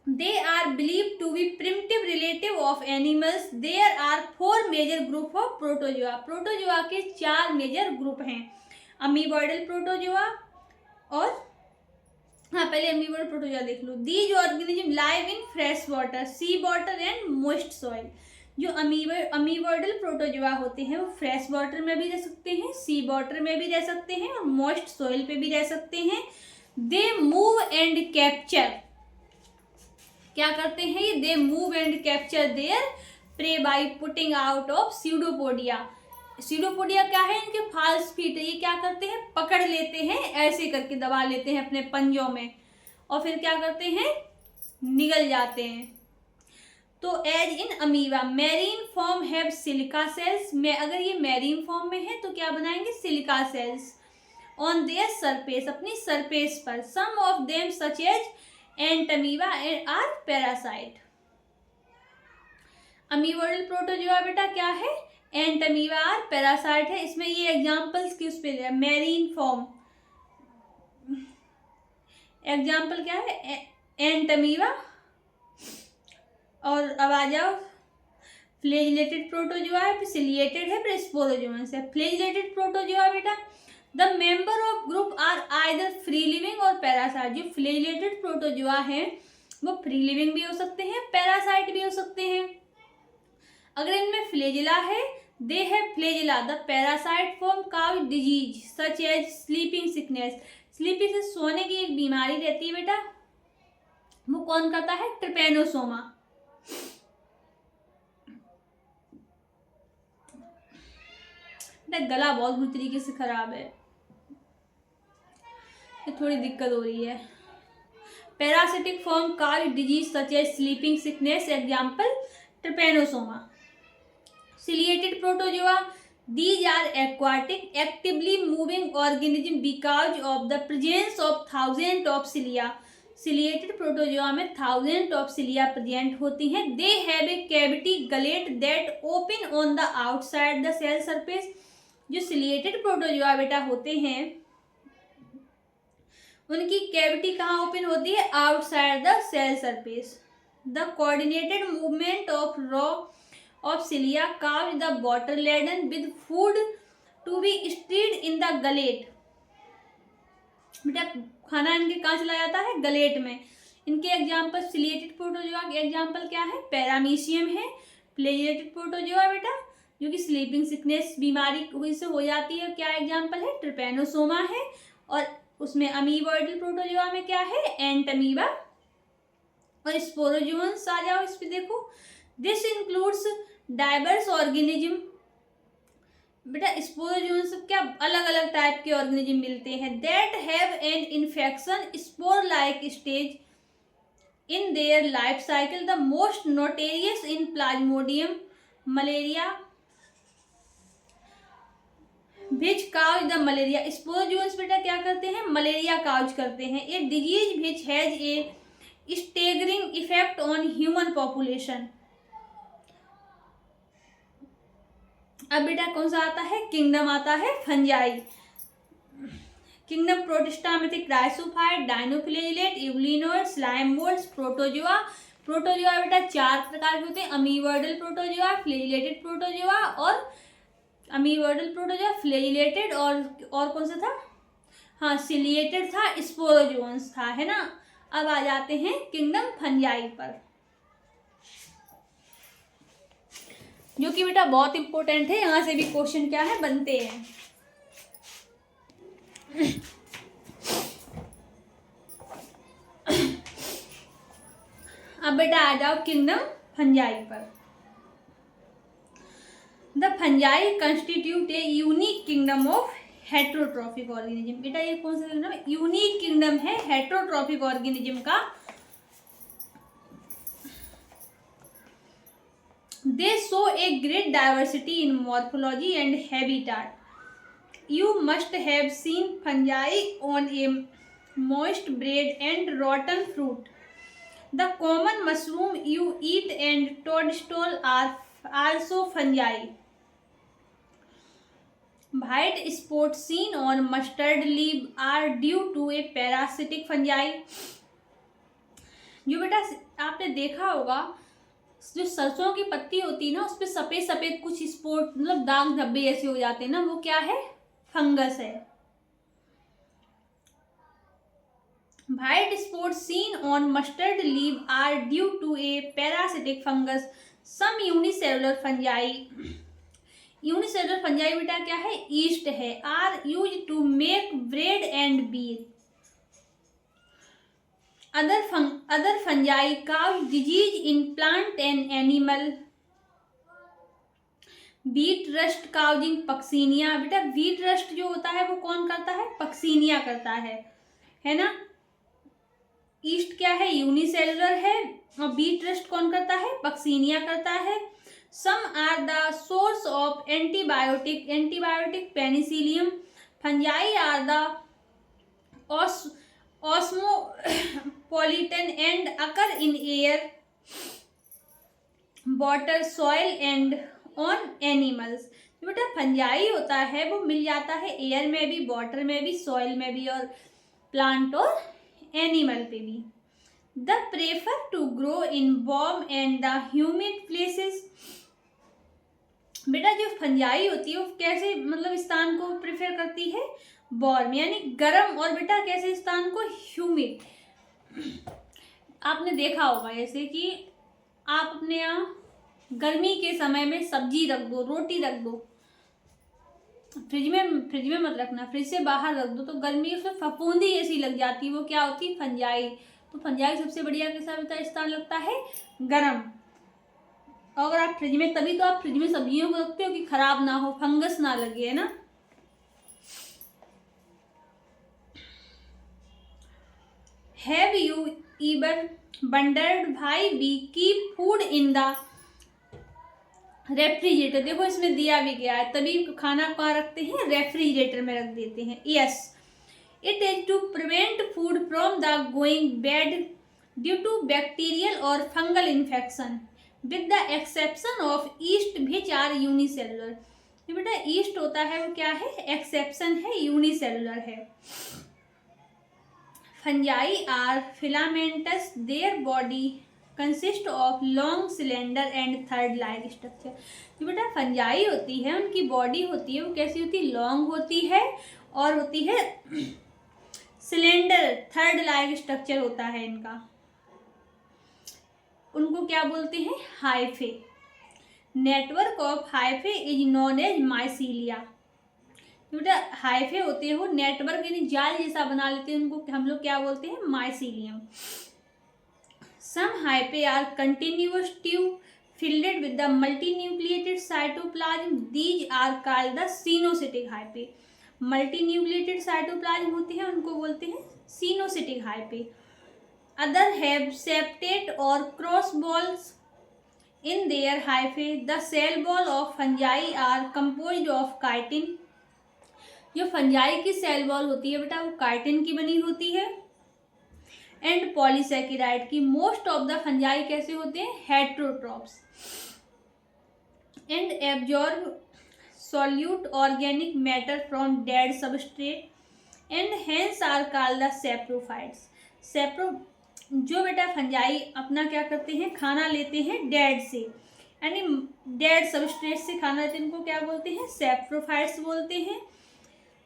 They are believed to be primitive relative of animals. There are 4 major group of protozoa. Protozoa के 4 मेजर ग्रुप हैं। अमीबॉइडल प्रोटोजोआ और पहले अमीबॉइडल प्रोटोजोआ देख लो। These organisms live in fresh water, sea water and moist soil. जो अमीबॉइडल protozoa होते हैं वो fresh water में भी रह सकते हैं, सी वाटर में भी रह सकते हैं और मॉइस्ट सोइल पे भी रह सकते हैं। They move and capture, क्या करते हैं ये, they move and capture there pray by putting out of pseudopodia. Pseudopodia क्या है, इनके फाल्स फीट है, ये क्या करते हैं, पकड़ लेते हैं, ऐसे करके दबा लेते हैं अपने पंजों में और फिर क्या करते हैं, निगल जाते हैं। तो as in Amoeba marine form have silica shells, में अगर ये मैरीन फॉर्म में है तो क्या बनाएंगे, silica shells on their surface, अपनी सरफेस पर। Some of them such as Entamoeba are parasite. Amoeboid protozoa बेटा क्या है, एंटमीबा आर पैरासाइट है। इसमें ये एग्जांपल्स किस पे है, मैरीन फॉर्म, एग्जाम्पल क्या है, एंटमीबा। और अब आ जाओ, फ्लैजिलेटेड प्रोटोजोआ है, फिर सिलिएटेड है, फिर स्पोरोजोअन्स है। फ्लैजिलेटेड प्रोटोजोआ बेटा the member of group are either free living और पैरासाइट। जो फ्लैजिलेटेड प्रोटोजोआ हैं वो फ्री लिविंग भी हो सकते हैं, पैरासाइट भी हो सकते हैं। अगर इनमें फ्लैजिला है, they have flagella. The parasite form cause disease such as sleeping sickness. Sleeping से सोने की एक बीमारी रहती है बेटा, वो कौन करता है, ट्रिपेनोसोमा। गला बहुत बुरी तरीके से खराब है, थोड़ी दिक्कत हो रही है। Parasitic form cause disease such as sleeping sickness, example Trypanosoma. Ciliated protozoa, these are aquatic actively moving organism because of the presence of thousands of cilia। Ciliated protozoa में थाउजेंड ऑफ सिलिया प्रेजेंट होती हैं। They have a cavity gullet that open on the outside the cell surface. जो ciliated protozoa बेटा होते हैं उनकी cavity कहाँ open होती है, outside the cell surface. The coordinated movement of row of cilia cause the water laden with food to be stored in the gullet। बेटा खाना इनके कहाँ चला जाता है, गलेट में। इनके एग्जाम्पल, सिलिएटेड प्रोटोजोआ के एग्जाम्पल क्या है, पैरामीशियम है। फ्लैजिलेटेड प्रोटोजोआ बेटा जो कि स्लीपिंग सिकनेस बीमारी हुई से हो जाती है, क्या एग्जाम्पल है, ट्रिपेनोसोमा है। और उसमें अमीबोइडल प्रोटोजोआ में क्या है, एंटमीबा। और स्पोरोजोअन्स आ जाओ, इस पे देखो, दिस इंक्लूड्स डाइवर्स ऑर्गेनिज्म। बेटा स्पोरोजोअन्स क्या अलग अलग टाइप के ऑर्गेनिज्म मिलते हैं, that have an infection spore like stage in their life cycle. The most notorious in Plasmodium malaria which cause the malaria. Sporozoans बेटा क्या करते हैं, मलेरिया काउज करते हैं। A disease which has a staggering effect on human population. अब बेटा कौन सा आता है, किंगडम आता है फंजाई। किंगडम प्रोटिस्टामिथिक, chrysophyte, dinoflagellate, euglenoid, slime moulds, protozoa. Protozoa बेटा चार प्रकार के होते हैं, अमीबोइडल प्रोटोजोआ, फ्लैजिलेटेड प्रोटोजोआ और अमीबोइडल प्रोटोजोआ, फ्लैजिलेटेड और कौन सा था, हाँ सिलिएटेड था, स्पोरोजोअन्स था, है ना। अब आ जाते हैं किंगडम फंजाई पर, जो कि बेटा बहुत इंपॉर्टेंट है, यहाँ से भी क्वेश्चन क्या है बनते हैं। अब बेटा आ जाओ किंगडम फंजाई पर। The fungi constitute a unique kingdom of heterotrophic organism. बेटा ये कौन सा किंगडम है, यूनिक किंगडम है हेट्रोट्रॉफिक ऑर्गेनिज्म का। They show a great diversity in morphology and habitat. You must have seen fungi on a moist bread and rotten fruit. The common mushroom you eat and toadstool are also fungi. White spots seen on mustard leaf are due to a parasitic fungi. जो बेटा आपने देखा होगा, जो सरसों की पत्ती होती है ना, उस पर सफेद सफेद कुछ स्पॉट मतलब दाग धब्बे ऐसे हो जाते हैं ना, वो क्या है, फंगस है। White spot seen on mustard leave are due to a parasitic fungus. Some unicellular fungi, unicellular fungi बेटा क्या है, ईस्ट है, are used to make bread and beer. Other fungi cause disease in plant and animal. Wheat rust causing Puccinia. बेटा wheat rust जो होता है वो कौन करता है, पक्सीनिया करता है ना। ईस्ट क्या है, यूनिसेलुलर है। और बी ट्रस्ट कौन करता है, पक्सीनिया करता है। Some are the source of antibiotic, antibiotic Penicillium. Fungi are the osmopolitan and occur in air, water, soil and on animals। जो बेटा फंजाई होता है वो मिल जाता है एयर में भी, वाटर में भी, सॉइल में भी और प्लांट और एनिमल पे भी। They prefer to grow in warm and the humid places. बेटा जो फंजाई होती है वो कैसे मतलब स्थान को प्रेफर करती है, वार्म यानी गर्म, और बेटा कैसे स्थान को, ह्यूमिड। आपने देखा होगा जैसे कि आप अपने यहाँ गर्मी के समय में सब्जी रख दो, रोटी रख दो, फ्रिज में मत रखना, फ्रिज से बाहर रख दो तो गर्मी उसमें फफूंदी ऐसी लग जाती है, वो क्या होती है, फंजाई। तो फंजाई सबसे बढ़िया कैसा होता है, स्थान लगता है गर्म। अगर आप फ्रिज में, तभी तो आप फ्रिज में सब्जियों को रखते हो कि खराब ना हो, फंगस ना लगे, है ना। Have you ever wondered why we keep food in the refrigerator? देखो इसमें दिया भी गया है, तभी खाना कहाँ रखते हैं, रेफ्रिजरेटर में रख देते हैं। Yes, it is to prevent food from the going bad due to bacterial और fungal infection with the exception of yeast which are unicellular. तो बेटा ईस्ट होता है वो क्या है, एक्सेप्शन है, यूनिसेलुलर है। Fungi are filamentous, their body consist of long cylinder and thread like structure. जो बेटा फंजाई होती है उनकी बॉडी होती है वो कैसी होती है, लॉन्ग होती है और होती है सिलेंडर, थर्ड लाइक स्ट्रक्चर होता है इनका। उनको क्या बोलते हैं, hyphae. Network of hyphae is known as mycelia. बेटा हाइफे होते हैं वो नेटवर्क यानी जाल जैसा बना लेते हैं, उनको हम लोग क्या बोलते हैं, mycelium. Some hyphae are continuous tube filled with the multinucleated cytoplasm, these are called the coenocytic hyphae. Multinucleated cytoplasm होते हैं उनको बोलते हैं coenocytic hyphae. Other have septate और cross walls in their hyphae. The cell wall of fungi are composed of chitin. जो fungi की cell wall होती है बेटा वो काइटिन की बनी होती है एंड पॉलीसेकेराइड की। मोस्ट ऑफ द फंजाई कैसे होते हैं, heterotrophs and absorb solute organic matter from dead substrate and hence are called the saprophytes. जो बेटा फंजाई अपना क्या करते हैं, खाना लेते हैं डेड से, यानी डेड सबस्ट्रेट से खाना लेते हैं, इनको क्या बोलते हैं, सैप्रोफाइट्स बोलते हैं।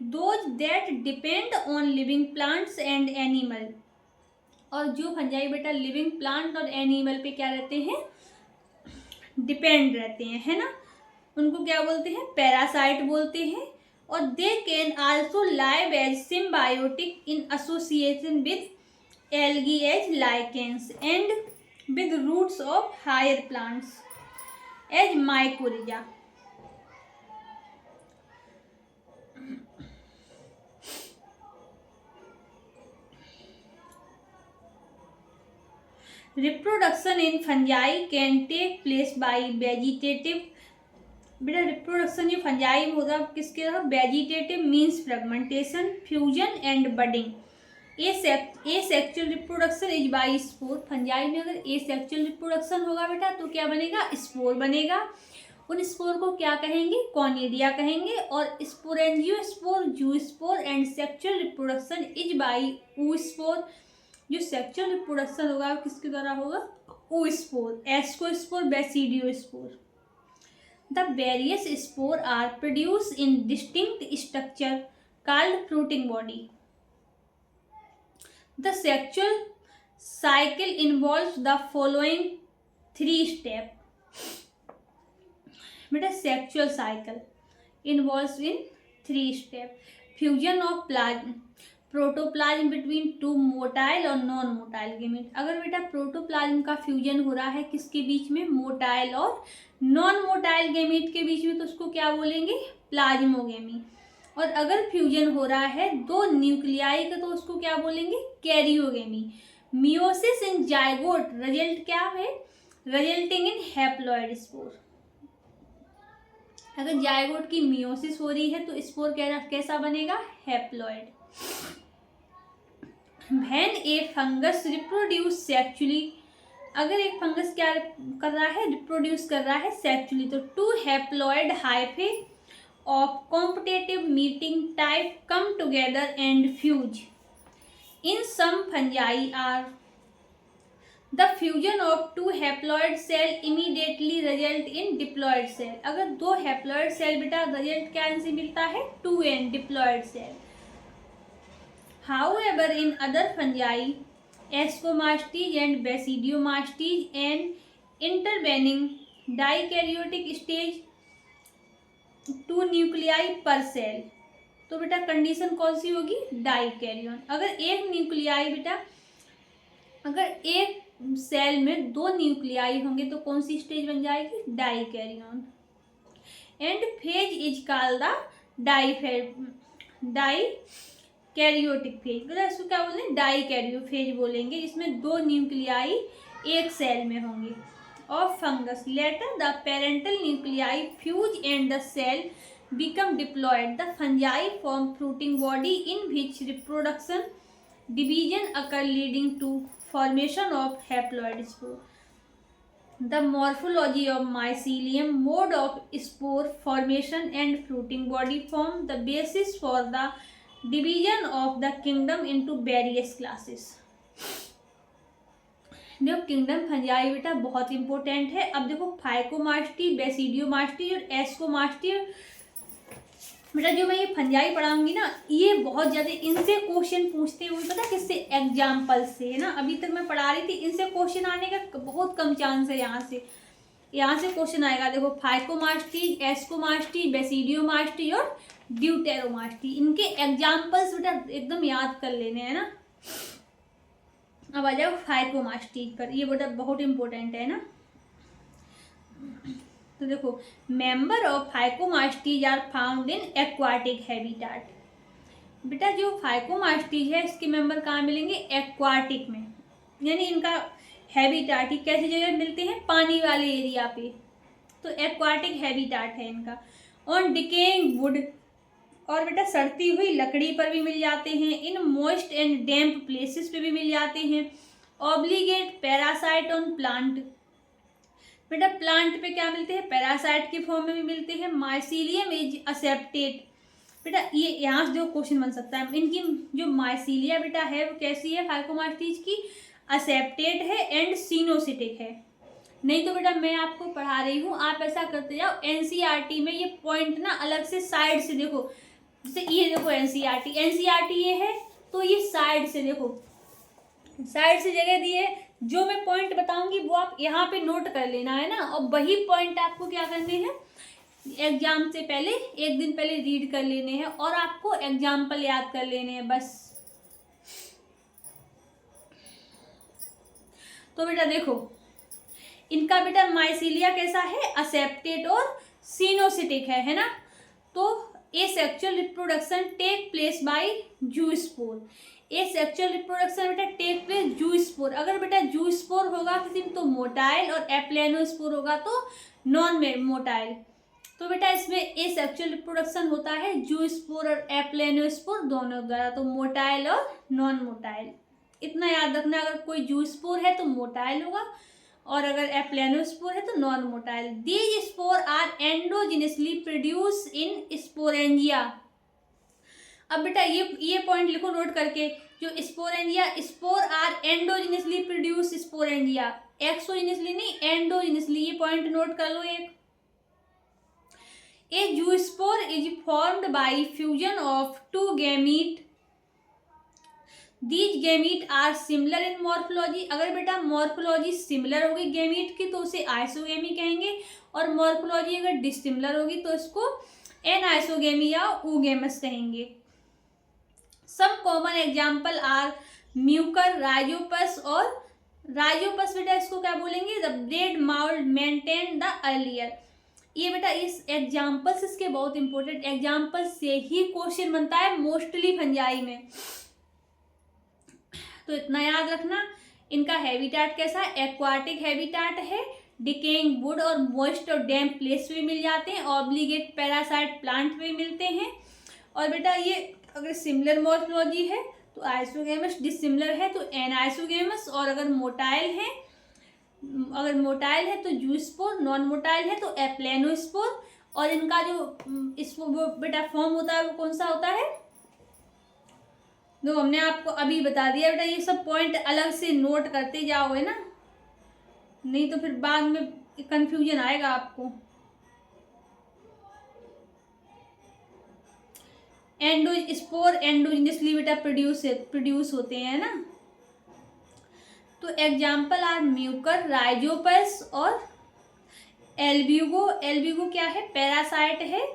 Those that depend on living plants and animal। और जो फंजाई बेटा लिविंग प्लांट और एनिमल पे क्या रहते हैं, डिपेंड रहते हैं, है ना, उनको क्या बोलते हैं, पैरासाइट बोलते हैं। और they can also live as symbiotic in association with algae as lichens and with roots of higher plants as mycorrhiza. Reproduction in fungi can take place by vegetative. बेटा रिप्रोडक्शन जो फंजाई में होता है किसके तरह, vegetative means fragmentation, fusion and budding. Asexual reproduction is by spore. Fungi में अगर asexual reproduction होगा बेटा तो क्या बनेगा, स्पोर बनेगा। उन स्पोर को क्या कहेंगे, कॉनिडिया कहेंगे। और sporangiospore, zoospore and sexual reproduction is by oospore। जो सेक्सुअल रिप्रोडक्शन होगा किसके द्वारा होगा, oospore, ascospore, basidiospore. The various spore are produce in distinct structure called fruiting body. The sexual cycle involves the following 3 step. बेटा sexual cycle involves in 3 step. Fusion of plasm, protoplasm between 2 motile और non motile gamete. अगर बेटा protoplasm का fusion हो रहा है किसके बीच में, मोटाइल और नॉन मोटाइल गेमीट के बीच में, तो उसको क्या बोलेंगे, प्लाज्मोगेमी। और अगर फ्यूजन हो रहा है 2 न्यूक्लियाई का तो उसको क्या बोलेंगे, कैरियोगेमी। मियोसिस इन जायगोट रिजल्ट क्या है, रिजल्टिंग इन हैप्लॉइड स्पोर। अगर जायगोट की मियोसिस हो रही है तो स्पोर कैसा बनेगा, haploid. When A fungus reproduce sexually, अगर एक फंगस क्या कर रहा है, रिप्रोड्यूस कर रहा है सेक्चुअली, तो two haploid hyphae of competitive meeting type come together and fuse. In some fungi are the fusion of two haploid cell immediately result in diploid cell. अगर दो हैप्लॉइड सेल बेटा रिजल्ट क्या इनसे मिलता है, 2n diploid cell. However, in other fungi, Ascomycetes and Basidiomycetes, and intervening dikaryotic stage 2 nuclei per cell, तो बेटा condition कौन सी होगी, डाइकैरियन। अगर एक न्यूक्लियाई बेटा, अगर एक सेल में 2 न्यूक्लियाई होंगे तो कौन सी स्टेज बन जाएगी, dikaryon. And phase is called the karyotic phase, मतलब इसको क्या बोलते हैं, डाइकैरियो फेज बोलेंगे, जिसमें 2 न्यूक्लियाई एक सेल में होंगे। Of fungus later the parental nuclei fuse and the cell become diploid. The fungi form fruiting body in which reproduction division occur leading to formation of haploid spore. The morphology of mycelium, mode of spore formation and fruiting body form the basis for the division of the kingdom into various classes। देखो kingdom fungi बेटा बहुत important है। अब देखो फाइकोमास्टी, बेसिडियोमास्टी और एस्कोमास्टी, बेटा जो मैं ये फंजाई पढ़ाऊंगी ना, ये बहुत ज्यादा इनसे क्वेश्चन पूछते हुए, पता किससे, एग्जाम्पल से, है ना। अभी तक मैं पढ़ा रही थी, इनसे क्वेश्चन आने का बहुत कम चांस है। यहाँ से क्वेश्चन आएगा। देखो फाइकोमास्टी, एस्कोमास्टी, बेसिडियोमास्टी और ड्यूटेरोमास्टी, इनके एग्जाम्पल्स बेटा एकदम याद कर लेने हैं ना। अब आ जाओ फाइकोमास्टी पर, ये बेटा बहुत इंपॉर्टेंट है ना। तो देखो member of Phycomycetes are found in aquatic habitat. बेटा जो फाइकोमास्टीज है इसके मेंबर कहाँ मिलेंगे, एक्वाटिक में, यानी इनका हैबिटाट ही कैसी जगह मिलते हैं, पानी वाले एरिया पे, तो एक्वाटिक हैबिटाट है इनका। ऑन डिकेइंग वुड, और बेटा सड़ती हुई लकड़ी पर भी मिल जाते हैं। In moist and damp places पे भी मिल जाते हैं। ऑब्लिगेट पैरासाइट ऑन प्लांट, बेटा प्लांट पे क्या मिलते हैं, पैरासाइट के फॉर्म में भी मिलते हैं। माइसीलियम इज असेप्टेट, बेटा ये यहाँ से जो क्वेश्चन बन सकता है, इनकी जो माइसीलिया बेटा है वो कैसी है, फाइकोमास्टीज की, असेप्टेट है एंड सिनोसिटिक है। नहीं तो बेटा मैं आपको पढ़ा रही हूँ, आप ऐसा करते जाओ, एनसीईआरटी में ये पॉइंट ना अलग से साइड से देखो, जैसे ये देखो एनसीईआरटी ये है, तो ये साइड से देखो, साइड से जगह दी है। जो मैं पॉइंट बताऊंगी वो आप यहाँ पे नोट कर लेना है ना, और वही पॉइंट आपको क्या करने हैं, एग्जाम से पहले एक दिन पहले रीड कर लेने हैं और आपको एग्जाम्पल याद कर लेने हैं बस। तो बेटा देखो इनका बेटा माइसीलिया कैसा है, असेप्टेट और सिनोसिटिक है ना। तो asexual reproduction take place by zoospore. Asexual reproduction बेटा टेक प्लेस जूस्पोर। अगर बेटा जूस्पोर होगा किसी में तो मोटाइल, और एप्लेनोस्पोर होगा तो नॉन मोटाइल। तो बेटा इसमें एसेक्सुअल रिप्रोडक्शन होता है जूस्पोर और एप्लेनोस्पोर दोनों द्वारा, तो मोटाइल और नॉन मोटाइल। इतना याद रखना, अगर कोई जूस्पोर है तो मोटाइल होगा, और अगर एप्लेनोस्पोर है तो non motile. These spore are endogenously produce in sporangia. अब बेटा ये पॉइंट लिखो नोट करके, जो sporangia, spore are endogenously produce sporangia, exogenously नहीं, एंडोजिनसली, ये पॉइंट नोट कर लो एक। A zoospore is formed by fusion of two gamete. These gamete are similar in morphology. अगर बेटा मॉर्फोलॉजी सिमिलर होगी गैमीट की तो उसे आइसोगेमी कहेंगे, और मॉर्फोलॉजी अगर डिसिमिलर होगी तो इसको एनाइसोगेमी या oogamous कहेंगे। Some common example are Mucor, Rhizopus, और राइजोपस बेटा इसको क्या बोलेंगे, the bread mould mentioned the earlier. ये बेटा इस एग्जाम्पल्स इसके बहुत इंपॉर्टेंट एग्जाम्पल्स से ही क्वेश्चन बनता है मोस्टली फंजाई में। तो इतना याद रखना। इनका हैबिटेट कैसा है, एक्वाटिक हैबिटेट है, डिकेइंग वुड और मॉइस्ट और डैम्प प्लेस पे मिल जाते हैं, ऑब्लिगेट पैरासाइट प्लांट पे मिलते हैं। और बेटा ये अगर सिमिलर मॉर्फोलॉजी है तो आइसोगेमस, डिसिमिलर है तो एनाइसोगेमस, और अगर मोटाइल है तो जूस्पोर, नॉन मोटाइल है तो एप्लेनोस्पोर। और इनका जो इसको वो बेटा फॉर्म होता है वो कौन सा होता है, जो हमने आपको अभी बता दिया बेटा। ये सब पॉइंट अलग से नोट करते जाओगे ना, नहीं तो फिर बाद में कंफ्यूजन आएगा आपको। स्पोर एंडोजिनसली बेटा प्रोड्यूस होते हैं ना। तो एग्जाम्पल आर म्यूकर, राइजोपस और एल्ब्यूगो। एल्ब्यूगो क्या है, पैरासाइट है,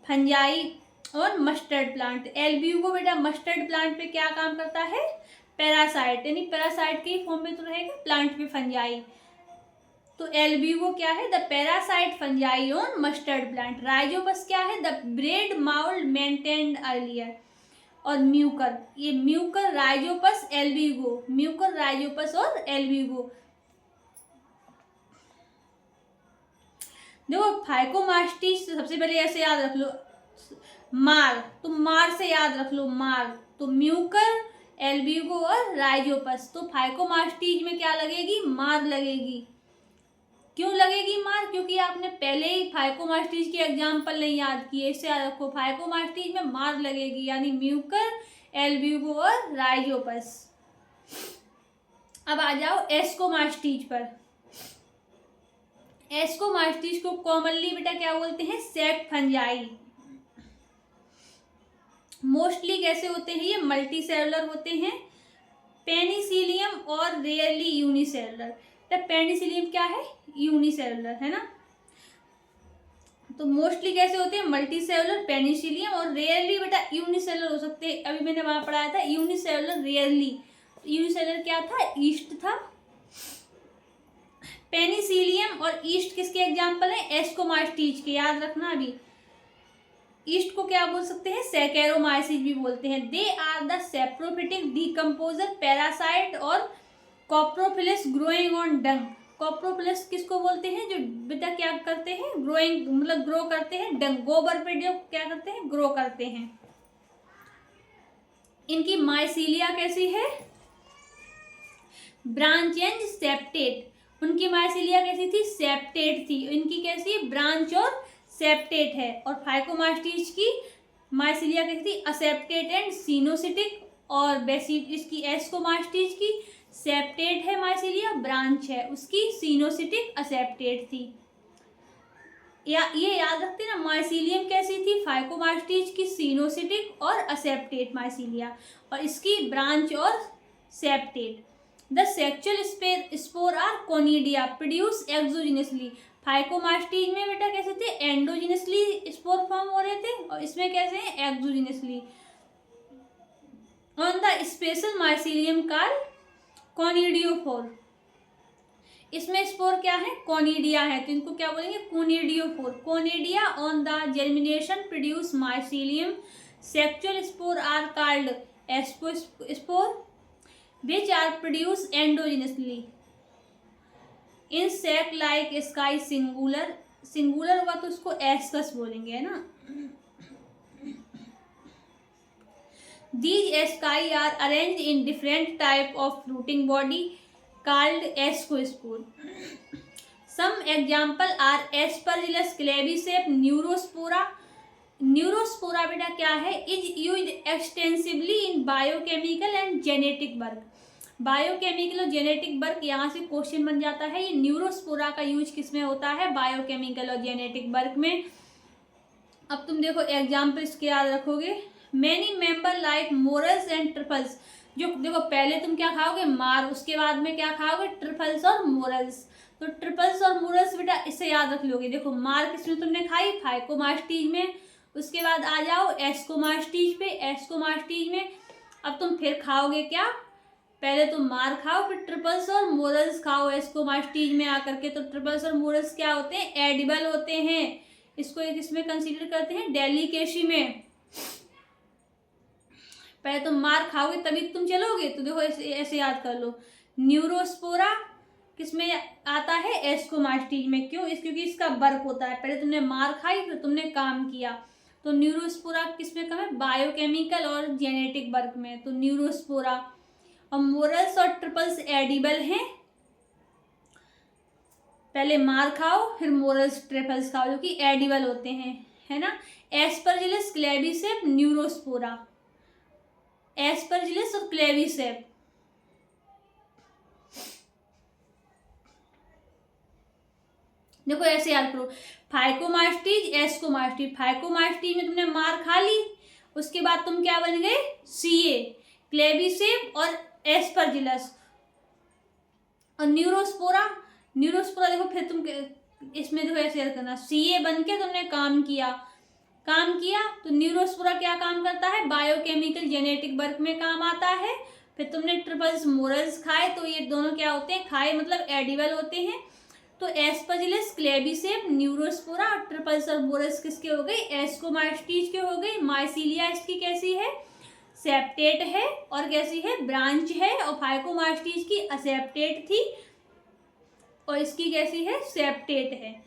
फंजाई और मस्टर्ड प्लांट। एल्ब्यूगो बेटा मस्टर्ड प्लांट पे क्या काम करता है, पैरासाइट, यानी पैरासाइट के ही फॉर्म में तो रहेगा, प्लांट पे फंजाई। तो एल्ब्यूगो क्या है, the parasite fungi on mustard plant. Rhizopus क्या है, the bread mould maintained earlier. और म्यूकर, ये Mucor, Rhizopus, Albugo, Mucor, Rhizopus और एल्ब्यूगो। देखो फाइकोमास्टिस सबसे पहले ऐसे याद रख लो, मार, तो मार से याद रख लो, मार। तो म्यूकर, एल्ब्यूगो और राइजोपस। तो फाइकोमास्टिस में क्या लगेगी, मार लगेगी। क्यों लगेगी मार, क्योंकि आपने पहले ही फाइकोमास्टिस की एग्जाम्पल नहीं याद की है, इससे याद रखो फाइकोमास्टिस में मार लगेगी, यानी म्यूकर, एल्ब्यूगो और राइजोपस। अब आ जाओ एस्कोमास्टिस पर। एस्कोमास्टिस को कॉमनली बेटा क्या बोलते हैं, सेक फंजाई। मोस्टली कैसे होते हैं, ये मल्टी सेलुलर होते हैं, पेनिसिलियम और रेयरली यूनिसेलुलर। पेनिसिलियम क्या है, यूनिसेलुलर है ना। तो मोस्टली कैसे होते हैं, मल्टी सेलुलर, पेनिसिलियम, और रेयरली बेटा यूनिसेलुलर हो सकते हैं। अभी मैंने वहां पढ़ाया था यूनिसेलुलर, रेयरली। यूनिसेलुलर क्या था, ईस्ट था। पेनिसिलियम और ईस्ट किसके एग्जाम्पल है, एस्कोमास्टिस के, याद रखना। अभी ईस्ट को क्या बोल सकते हैं, सैकेरोमाइसिस भी बोलते हैं। They are the saprophytic decomposer parasite और coprophilous growing on dung. Coprophilous किसको बोलते हैं, जो बेटा क्या करते हैं, ग्रोइंग मतलब ग्रो करते हैं, डंग गोबर पे जो क्या करते हैं, ग्रो करते हैं। इनकी माइसीलिया कैसी है, ब्रांच एंड सेप्टेट। उनकी माइसीलिया कैसी थी, सेप्टेट थी। इनकी कैसी, ब्रांच और सेप्टेट है। और फाइकोमास्टिस की माइसीलिया कैसी थी, असेप्टेट एंड सिनोसिटिक। और इसकी एस्कोमास्टिस की सेप्टेट है माइसीलिया, ब्रांच है उसकी, सिनोसिटिक, असेप्टेट थी। या ये याद रखते ना, माइसीलियम कैसी थी, फाइकोमास्टिस की सिनोसिटिक और असेप्टेट माइसीलिया, और इसकी ब्रांच और septate. The sexual spore are conidia, produce exogenously. Phycomycetes में बेटा कैसे थे, एंडोजिनसली स्पोर फॉर्म हो रहे थे, और इसमें कैसे हैं, exogenously. On the special mycelium called conidiophore. इसमें स्पोर क्या है, कोनिडिया है, तो इनको क्या बोलेंगे, conidiophore. Conidia on the germination produce mycelium. Sexual spore are called ascospore which are produced endogenously in sac like sky singular। Singular होगा तो उसको एस्कस बोलेंगे, है ना। These asci are arranged in different type of fruiting body called ascospore। Some example are Aspergillus claviceps, Neurospora। Neurospora बेटा क्या है, is used extensively in biochemical and genetic work. Biochemical और जेनेटिक वर्क, यहाँ से question बन जाता है, ये न्यूरोस्पोरा का यूज किसमें होता है, बायोकेमिकल और जेनेटिक वर्क में। अब तुम देखो एग्जाम्पल इसके याद रखोगे, many member like morals and triples. जो देखो पहले तुम क्या खाओगे, मार, उसके बाद में क्या खाओगे, ट्रिपल्स और मोरल्स। तो ट्रिपल्स और मोरल्स बेटा इससे याद रख लोगे। देखो मार किसमें तुमने खाई, फाइकोमास्टिस में। उसके बाद आ जाओ एस्कोमास्टिस पे, एस्कोमास्टिस में अब तुम फिर खाओगे क्या, पहले तुम मार खाओ, फिर ट्रिपल्स और मोरल्स खाओ एस्कोमास्टिस में आकर के। तो ट्रिपल्स और मोरल्स क्या होते हैं, एडिबल होते हैं। इसको एक इसमें कंसीडर करते हैं डेलिकेसी में। पहले तुम मार खाओगे तभी तुम चलोगे। तो देखो ऐसे ऐसे याद कर लो। न्यूरोस्पोरा किसमें आता है? एस्कोमास्टीज में। क्यों? क्योंकि इसका वर्क होता है, पहले तुमने मार खाई फिर तुमने काम किया। तो न्यूरोस्पोरा किसमें कम है? बायोकेमिकल और जेनेटिक वर्क में। तो न्यूरोस्पोरा। और मोरल्स और ट्रिपल्स एडिबल हैं। पहले मार खाओ फिर मोरल्स ट्रिपल्स खाओ, जो कि एडिबल होते हैं, है ना। Aspergillus क्लेविसेप Neurospora. एस्परजिलस और क्लेविसेप। देखो ऐसे याद करो। फाइकोमास्टीज, एस्कोमास्टीज। फाइकोमास्टीज में तुमने मार खा ली, उसके बाद तुम क्या बन गए? सीए। क्लेविसेप और एस्परजिलस। और न्यूरोस्पोरा, न्यूरोस्पोरा देखो फिर तुम इसमें देखो ऐसे याद करना, सीए बन के तुमने काम किया तो न्यूरोस्पोरा क्या काम करता है? बायोकेमिकल जेनेटिक वर्क में काम आता है। फिर तुमने ट्रिपल्स मोरल्स खाए, तो ये दोनों क्या होते हैं? खाए मतलब एडिबल होते हैं। तो एस्परजिलस, क्लेविसेप, न्यूरोस्पोरा और ट्रिपल्स और मोरल्स किसके हो गए? एस्कोमास्टीज के हो गए। माइसीलिया इसकी कैसी है? सेप्टेट है। और कैसी है? ब्रांच है। और फाइकोमास्टीज की असेप्टेट थी और इसकी कैसी है? सेप्टेट है।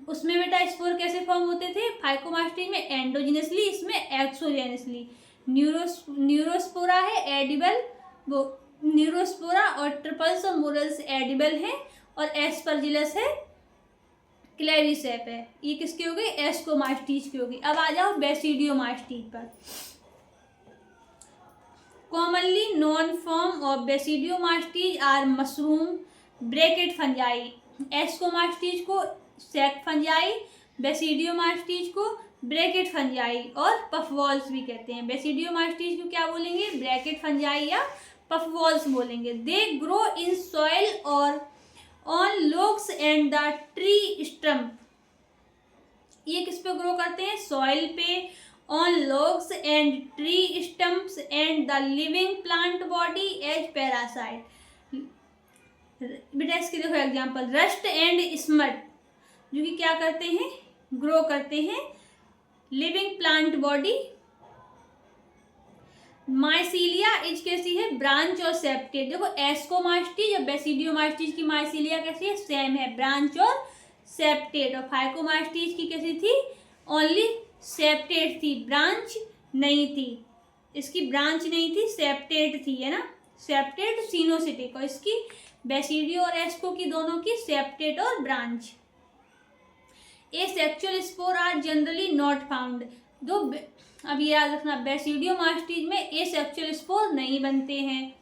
उसमें बेटा स्पोर कैसे फॉर्म होते थे? फाइकोमास्टीज में एंडोजिनसली, इसमें एक्सोजेनसली। न्यूरोस्पोरा है एडिबल, वो न्यूरोस्पोरा। और ट्रिपल्स और मोरल्स एडिबल हैं। और एस्परजिलस है, क्लेविसेप है। ये किसकी हो गई? एस्कोमास्टीज की होगी। अब आ जाओ बेसिडियोमास्टीज पर। Commonly known form of Basidiomycetes are mushroom, bracket fungi. Ascomycetes को सेक फंजाई, बेसिडियोमास्टीज को ब्रैकेट फंजाई और पफवॉल्स भी कहते हैं। बेसिडियोमास्टीज को क्या बोलेंगे? ब्रैकेट फंजाई या पफवॉल्स बोलेंगे। दे ग्रो इन सॉइल और on logs and the tree stump. ये किस पे ग्रो करते हैं? सॉइल पे, on logs and tree stumps and the living plant body as parasite. बेटा इसके देखो एग्जांपल, रस्ट एंड स्मट, जो कि क्या करते हैं? ग्रो करते हैं living plant body. Mycelia is कैसी है? ब्रांच और सेप्टेट। देखो एस्कोमास्टीज और बेसिडियोमास्टीज की माइसीलिया कैसी है? सेम है, ब्रांच और सेप्टेट। और फाइकोमास्टीज की कैसी थी? ओनली सेप्टेट थी, ब्रांच नहीं थी। इसकी ब्रांच नहीं थी, सेप्टेट थी, है ना। सेप्टेट सिनोसिटिक। और इसकी बेसिडियो और एस्को की दोनों की सेप्टेट और branch. Asexual spore are generally not found. दो अब ये याद रखना, बेसिडियोमास्टीज में एसेक्सुअल स्पोर नहीं बनते हैं।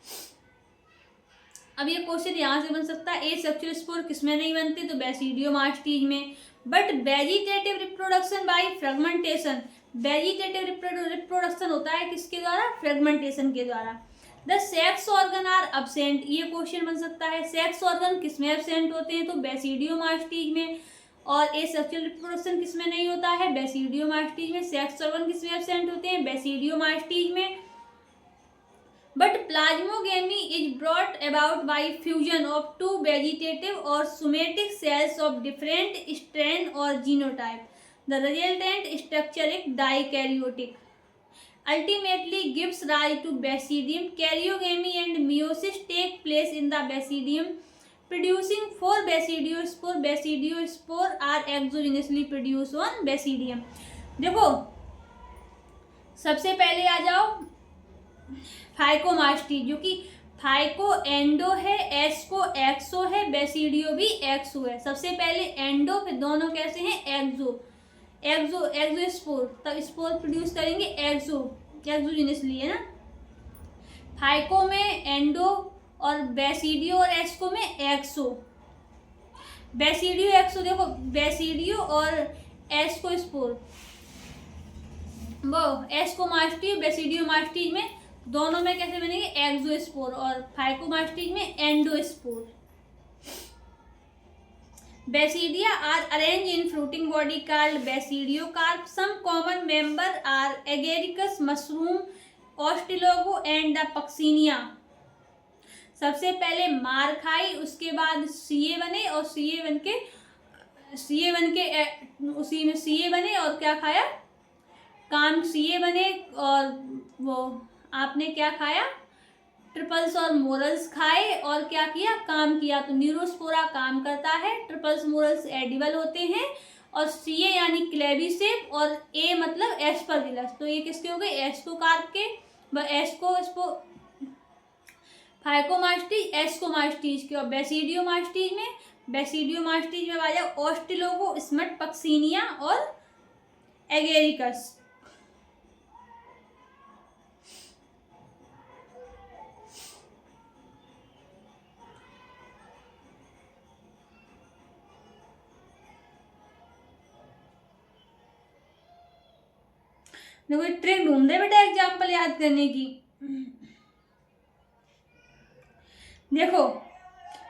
अब ये क्वेश्चन यहाँ से बन सकता है, एसेक्सुअल स्पोर किसमें नहीं बनते? तो बेसिडियोमास्टीज में। But vegetative reproduction by fragmentation, vegetative reproduction होता है किसके द्वारा? फ्रेगमेंटेशन के द्वारा। The sex organ are absent, ये क्वेश्चन बन सकता है। सेक्स ऑर्गन किसमें एब्सेंट होते हैं? तो बेसिडियोमास्टीज में। और एसेक्सुअल रिप्रोडक्शन किसमें नहीं होता है? बेसिडियोमास्टीज में। सेक्स ऑर्गन किसमें एब्सेंट होते हैं? बेसिडियोमास्टीज में। But plasmogamy is brought about by fusion of two vegetative और somatic cells of different strain और जीनोटाइप। द रिजल्टेंट स्ट्रक्चर एक dikaryotic ultimately gives rise to basidium. Karyogamy and meiosis take place in the basidium, producing 4 basidiospore. Basidiospore are exogenously produced on basidium. देखो सबसे पहले आ जाओ फाइकोमास्टीज, जो कि phyco endo है, एस्को एक्सो है, बेसिडियो भी एक्सो है। सबसे पहले एंडो, फिर दोनों कैसे हैं? एक्सो। एक्सो स्पोर, तब स्पोर प्रोड्यूस करेंगे एक्सोजिनसली, है ना। फाइको में एंडो और बेसिडियो और एस्को में एक्सो। बेसिडियो एक्सो, देखो बेसिडियो और एस्को स्पोर, वो एस्कोमास्टीज बेसिडियोमास्टीज में दोनों में कैसे बनेंगे? एक्सोस्पोर। और फाइकोमास्टीज में endospore. Basidia are arranged in fruiting body called basidiocarp. Some common member are agaricus, mushroom, ostilogo and the Puccinia. सबसे पहले मार खाई, उसके बाद सीए बने और सीए बन के उसी में सीए बने और क्या खाया? काम सीए बने और वो आपने क्या खाया, ट्रिपल्स और मोरल्स खाए और क्या किया, काम किया। तो न्यूरोस्पोरा काम करता है, ट्रिपल्स मोरल्स एडिबल होते हैं, और सी ए यानी क्लेविसेप और ए मतलब एस्परजिलस। तो ये किसके हो गए, एस्कोकार्प के, एस्को फाइकोमास्टीज एस्कोमास्टीज के। और बेसिडियोमास्टीज में आ जाओ ऑस्टिलोगो, स्मट पक्सिनिया और एगेरिकस। देखो ट्रिक ढूंढ दे बेटा एग्जाम्पल याद करने की। देखो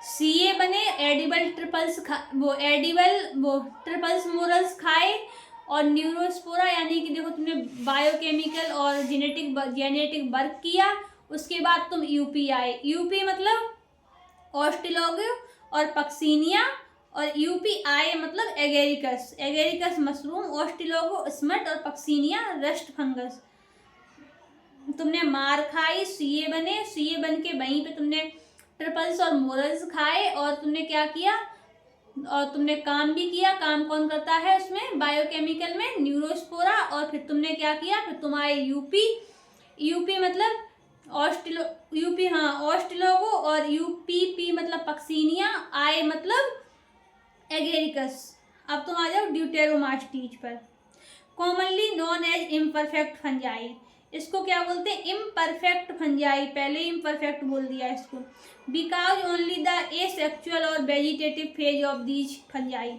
सीए बने, एडिबल ट्रिपल्स ट्रिपल्स मोरल्स खाए और न्यूरोस्पोरा यानी कि देखो तुमने बायोकेमिकल और जेनेटिक वर्क किया। उसके बाद तुम यूपी आए, यूपी मतलब ऑस्टिलोगो और पक्सिनिया, और यूपी आए मतलब एगेरिकस मशरूम, ऑस्टिलोगो स्मट और पक्सिनिया रस्ट फंगस। तुमने मार खाई, सीए बने, सीए बन के वहीं पे तुमने ट्रिपल्स और मोरल्स खाए और तुमने क्या किया, और तुमने काम भी किया। काम कौन करता है उसमें, बायोकेमिकल में न्यूरोस्पोरा। और फिर तुमने क्या किया, फिर तुम आए यूपी मतलब ऑस्टिलोगो, और यूपी मतलब पक्सिनिया, आए मतलब एगेरिकस। अब तुम आ जाओ ड्यूटेरोमास्टीज पर। Commonly known as imperfect fungi, इसको क्या बोलते हैं, इम्परफेक्ट फंजाई। पहले ही इम्परफेक्ट बोल दिया इसको। बिकॉज ओनली द एसेक्सुअल और vegetative phase of these fungi.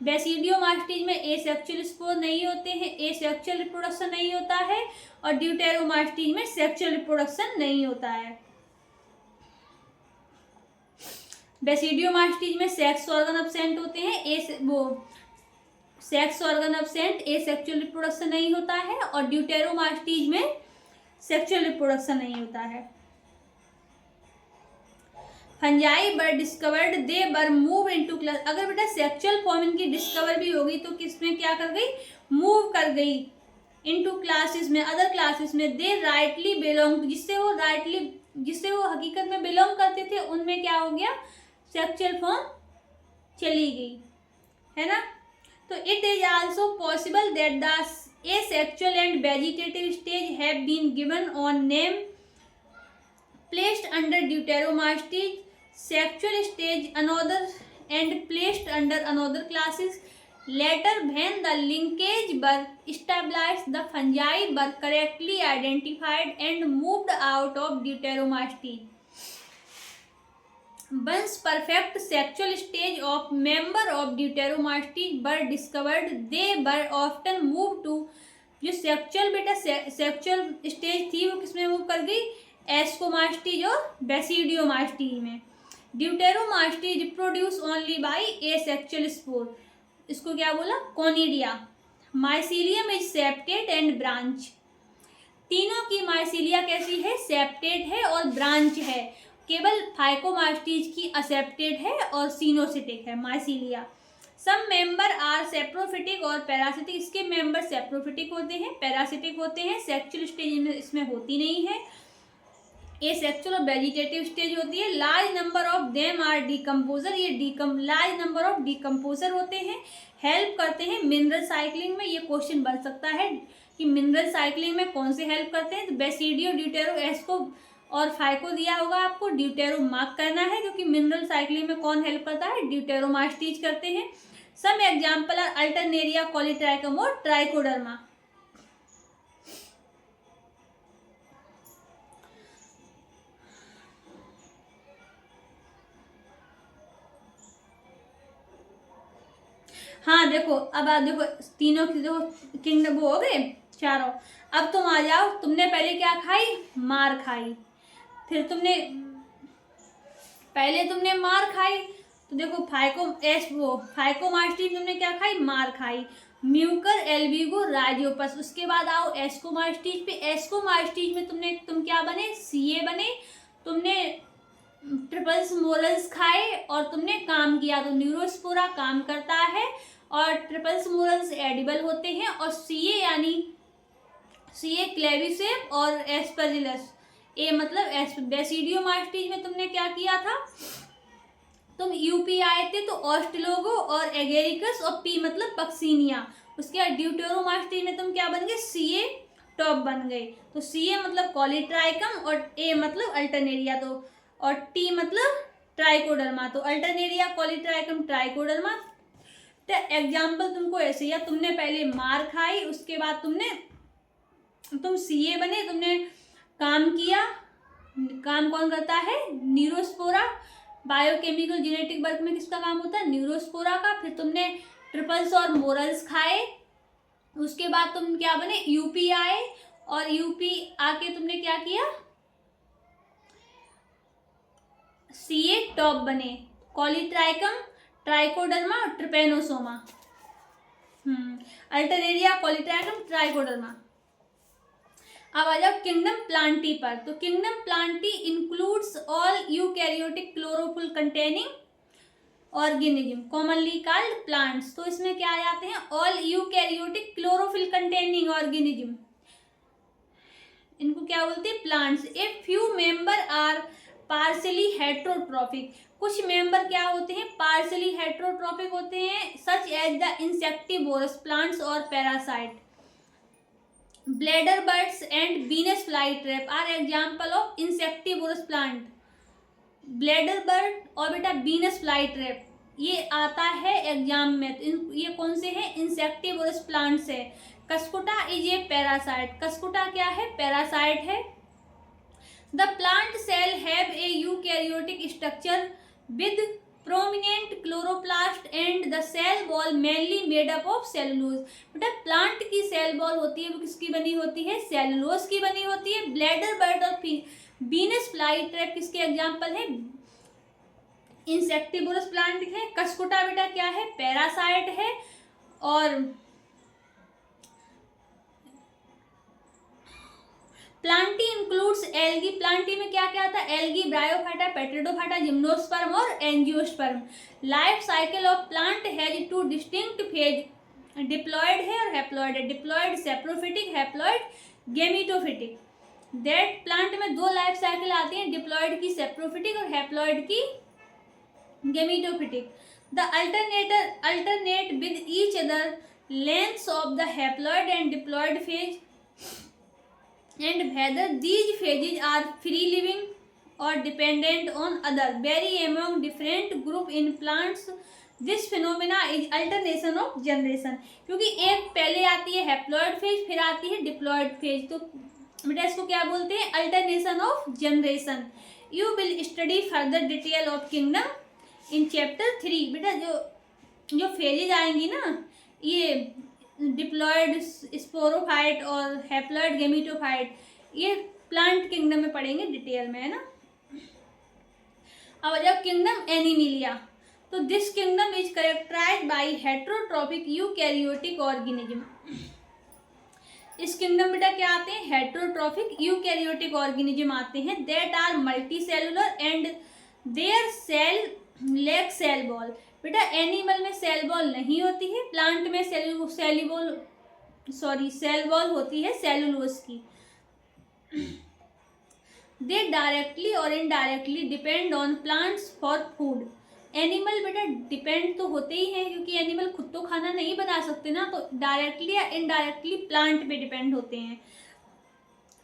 Basidiomycetes में एसेक्सुअल स्पोर नहीं होते हैं, एसेक्सुअल रिप्रोडक्शन नहीं होता है, और ड्यूटेरोमास्टीज में सेक्सुअल रिप्रोडक्शन नहीं होता है। बेसिडियोमास्टीज में सेक्स ऑर्गन एब्सेंट होते हैं, sex organ absent, asexual reproduction नहीं होता है, और ड्यूटेरोमास्टीज में सेक्सुअल रिप्रोडक्शन नहीं होता है। फंजाई बर डिस्कवर्ड, दे बर मूव इनटू क्लास। अगर बेटा सेक्सुअल फॉर्म इनकी डिस्कवर भी होगी तो किसमें क्या कर गई, मूव कर गई इनटू क्लासेस में, अदर क्लासेस में। दे राइटली बिलोंग, जिससे वो हकीकत में बिलोंग करते थे उनमें क्या हो गया, सेक्सुअल फॉर्म चली गई, है ना। तो it is also possible that the asexual and vegetative stage have been given on name placed under deuteromastes, sexual stage another and placed under another classes. Later when the linkage were established, the fungi were correctly identified and moved out of deuteromastes. Once perfect sexual stage of member of deuteromastes were discovered, they were often moved to, जो sexual बेटा sexual stage थी वो किसमें move कर गई, एस्कोमास्टीज और Basidiomycetes में। Deuteromycetes reproduce only by asexual spore, इसको क्या बोला, conidia. Mycelium is septate and branch, तीनों की माइसीलिया कैसी है, सेप्टेट है और ब्रांच है। केवल फाइकोमास्टीज की असेप्टेट है और सिनोसिटिक है mycelia. Some member are saprophytic और पैरासिटिक, इसके मेंबर सेप्रोफिटिक होते हैं, पैरासिटिक होते हैं। सेक्सुअल स्टेज में इसमें होती नहीं है, ये सेक्सुअल और वेजिटेटिव स्टेज होती है। Large number of them are decomposer, ये लार्ज नंबर ऑफ डिकम्पोजर होते हैं, हेल्प करते हैं मिनरल साइक्लिंग में। ये क्वेश्चन बन सकता है कि मिनरल साइक्लिंग में कौन से हेल्प करते हैं, तो बेसिडियो, ड्यूटेरो, एस्को और फाइको दिया होगा आपको, ड्यूटेरो मार्क करना है क्योंकि मिनरल साइक्लिंग में कौन हेल्प करता है, ड्यूटेरोमास्टीज करते हैं। सम एग्जाम्पल आर अल्टरनेरिया, कॉलीट्राइकम और ट्राइकोडर्मा। हाँ देखो अब देखो तीनों की देखो किंगडम वो हो गए चारों। अब तुम आ जाओ, तुमने पहले क्या खाई, मार खाई, फिर तुमने मार खाई, तो देखो फाइकोमास्टीज तुमने क्या खाई, मार खाई, म्यूकर, एल्बिगो, राइजोपस। उसके बाद आओ एस्कोमास्टीज पे। एस्कोमास्टीज में तुम क्या बने, सीए बने, तुमने ट्रिपल्स मोरल्स खाए और तुमने काम किया। तो न्यूरोस्पोरा काम करता है और ट्रिपल्स मोरल्स एडिबल होते हैं, और सीए यानी सी ए क्लेविसेप और एस्परजिलस। ए मतलब बेसिडियोमास्टीज में तुमने क्या किया था, तुम यूपी आए थे तो ऑस्ट्रोलोगो और एगेरिकस, और पी मतलब पक्सीनिया। उसके बाद ड्यूटेरोमास्टीज में तुम क्या बन गए, सी ए टॉप बन गए। तो सी ए मतलब कॉलीट्राइकम और ए मतलब अल्टरनेरिया, तो और टी मतलब ट्राइकोडर्मा। तो अल्टरनेरिया, कॉलीट्राइकम, ट्राइकोडर्मा। तो एग्जाम्पल तुमको ऐसे, या तुमने पहले मार खाई, उसके बाद तुम सीए बने, तुमने काम किया। काम कौन करता है, न्यूरोस्पोरा। बायोकेमिकल जेनेटिक वर्क में किसका काम होता है, न्यूरोस्पोरा का। फिर तुमने ट्रिपल्स और मोरल्स खाए, उसके बाद तुम क्या बने, यूपी आए, और यूपी आके तुमने क्या किया, सीए टॉप बने, कॉलीट्राइकम, ट्राइकोडर्मा और ट्रिपेनोसोमा। Alternaria, Colletotrichum, Trichoderma. अब आ जाओ किंगडम प्लांटी पर। तो kingdom Plantae includes all eukaryotic chlorophyll containing organism commonly called plants. तो इसमें क्या आ जाते हैं, all eukaryotic chlorophyll containing organism, इनको क्या बोलते हैं, plants. A few member are partially heterotrophic. कुछ मेंबर क्या होते हैं, पार्शियली हेट्रोट्रॉफिक होते हैं, such as the insectivorous plants और parasite. Bladderworts and Venus fly trap are example of insectivorous plant. Bladder bird और बेटा वीनस फ्लाई ट्रैप ये आता है एग्जाम में। ये कौन से हैं, इंसेक्टिवोरस प्लांट्स है। Cuscuta is a parasite. Cuscuta क्या है, पैरासाइट है। The plant cell have a eukaryotic structure with prominent chloroplast and the cell wall mainly made up of cellulose. बेटा प्लांट की सेल वॉल होती है वो किसकी बनी होती है, सेलुलोज की बनी होती है। ब्लैडर बर्ड और वीनस फ्लाई ट्रैप किसके एग्जाम्पल है, इंसेक्टिवोरस प्लांट है। कस्कुटा बेटा क्या है, पैरासाइट है। और प्लांटी इंक्लूड्स एल्गी। प्लांटी में क्या क्या आता है, एल्गी, ब्रायोफाइटा, पेट्रिडोफाइटा, जिम्नोस्पर्म और angiosperm. Life cycle of plant has two distinct phase, diploid है और हैप्लॉयड है। Diploid saprophytic, haploid gametophytic. That plant में दो लाइफ साइकिल आती है, डिप्लॉयड की सैप्रोफिटिक और हैप्लॉयड की gametophytic. The alternate with each other lengths of the haploid and diploid phase, and whether these phases are free living or dependent on other vary among different group in plants. This phenomena is alternation of generation। क्योंकि एक पहले आती है haploid phase, फिर आती है diploid phase, तो बेटा इसको क्या बोलते हैं, alternation of generation. You will study further detail of kingdom in chapter 3। बेटा जो फेजेज आएंगी ना, ये डिप्लॉयड स्पोरोफाइट और हैप्लॉयड गेमिटोफाइट, ये प्लांट किंगडम में पढ़ेंगे डिटेल में, है ना। अब जब किंगडम एनिमिलिया, तो this kingdom is characterised by heterotrophic eukaryotic organism. इस किंगडम बेटा क्या आते हैं, हेट्रोट्रॉफिक यूकैरियोटिक ऑर्गेनिज्म आते हैं। That are multicellular and their cell lack cell wall. बेटा एनिमल में सेल वॉल नहीं होती है, प्लांट में सेल वॉल होती है सेलुलोज की। दे डायरेक्टली और indirectly depend on plants for food. Animal बेटा डिपेंड तो होते ही हैं, क्योंकि एनिमल खुद तो खाना नहीं बना सकते ना, तो डायरेक्टली या इनडायरेक्टली प्लांट पे डिपेंड होते हैं।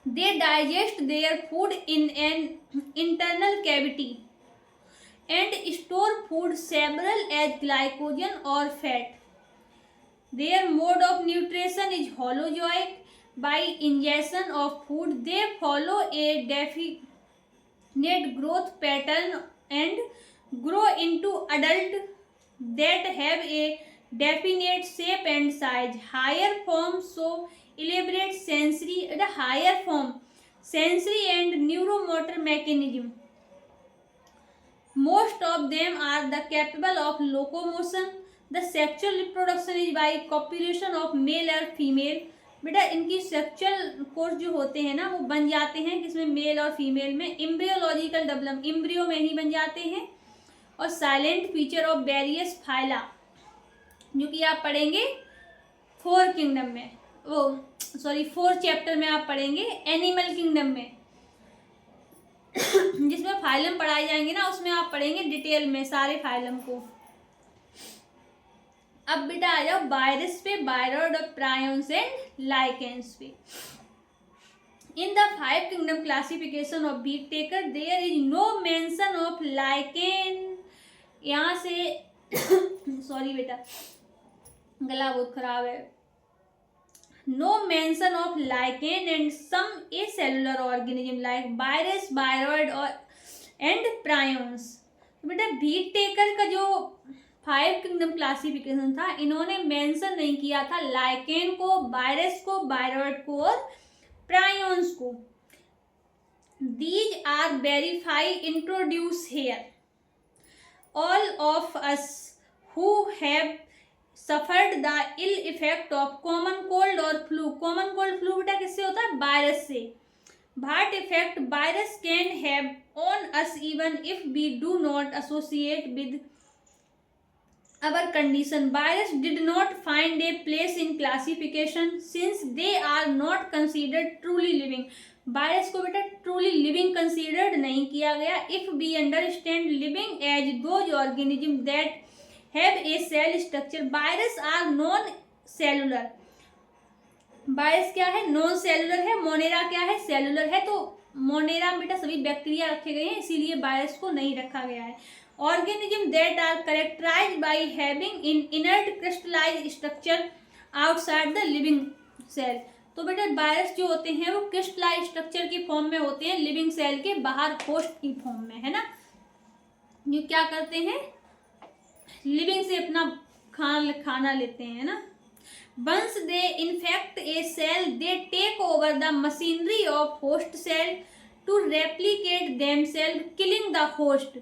They digest their food in an internal cavity and store food several as glycogen or fat. Their mode of nutrition is holozoic. By ingestion of food, they follow a definite growth pattern and grow into adult that have a definite shape and size. Higher forms show elaborate sensory and neuromotor mechanism. Most of them are the capable of locomotion. The sexual reproduction is by copulation of male or female. बेटा इनकी sexual course जो होते हैं ना, वो बन जाते हैं किसमें, मेल और फीमेल में। एम्ब्रियोलॉजिकल डेवलपमेंट एम्ब्रियो में ही बन जाते हैं। और silent feature of various phyla, जो कि आप पढ़ेंगे 4 किंगडम में। वो सॉरी 4 चैप्टर में आप पढ़ेंगे एनिमल किंगडम में, जिसमें फाइलम पढ़ाए जाएंगे ना, उसमें आप पढ़ेंगे डिटेल में सारे फाइलम को। अब बेटा आ जाओ वायरस पे, वायरोइड और प्रायोन्स एंड लाइकेंस पे। In the 5 kingdom classification of Big Taker, there is no mention of lichen। यहाँ से सॉरी बेटा गला बहुत खराब है। No mention of lichen and some acellular organism like virus, viroid और and prions। बेटा बीग टेकर का जो 5 किंगडम क्लासिफिकेशन था, इन्होंने मेंशन नहीं किया था लाइकेन को, वायरस को, वायरॉइड को और प्रायोन्स को। These are verified introduced here। All of us who have suffered the ill effect of common cold or flu। common cold flu बेटा किससे होता है? वायरस से। What effect virus can have on us even if we do not associate with our condition। Virus did not find a place in classification since they are not considered truly living। Virus को बेटा truly living considered नहीं किया गया। If we understand living as those organism that have a cell structure. Virus are non cellular. Virus क्या है? Non cellular है। Monera क्या है? सेलुलर है। तो मोनेरा में बेटा सभी बैक्टीरिया रखे गए हैं, इसीलिए वायरस को नहीं रखा गया है। Organism that are characterised by having in inert crystallised structure outside the living cell. तो बेटा वायरस जो होते हैं वो क्रिस्टलाइज्ड स्ट्रक्चर की फॉर्म में होते हैं, लिविंग सेल के बाहर होस्ट की फॉर्म में, है ना। ये क्या करते हैं? लिविंग से अपना खाना लेते हैं ना। Once they infect a cell they take over the machinery of host cell to replicate themself killing the host.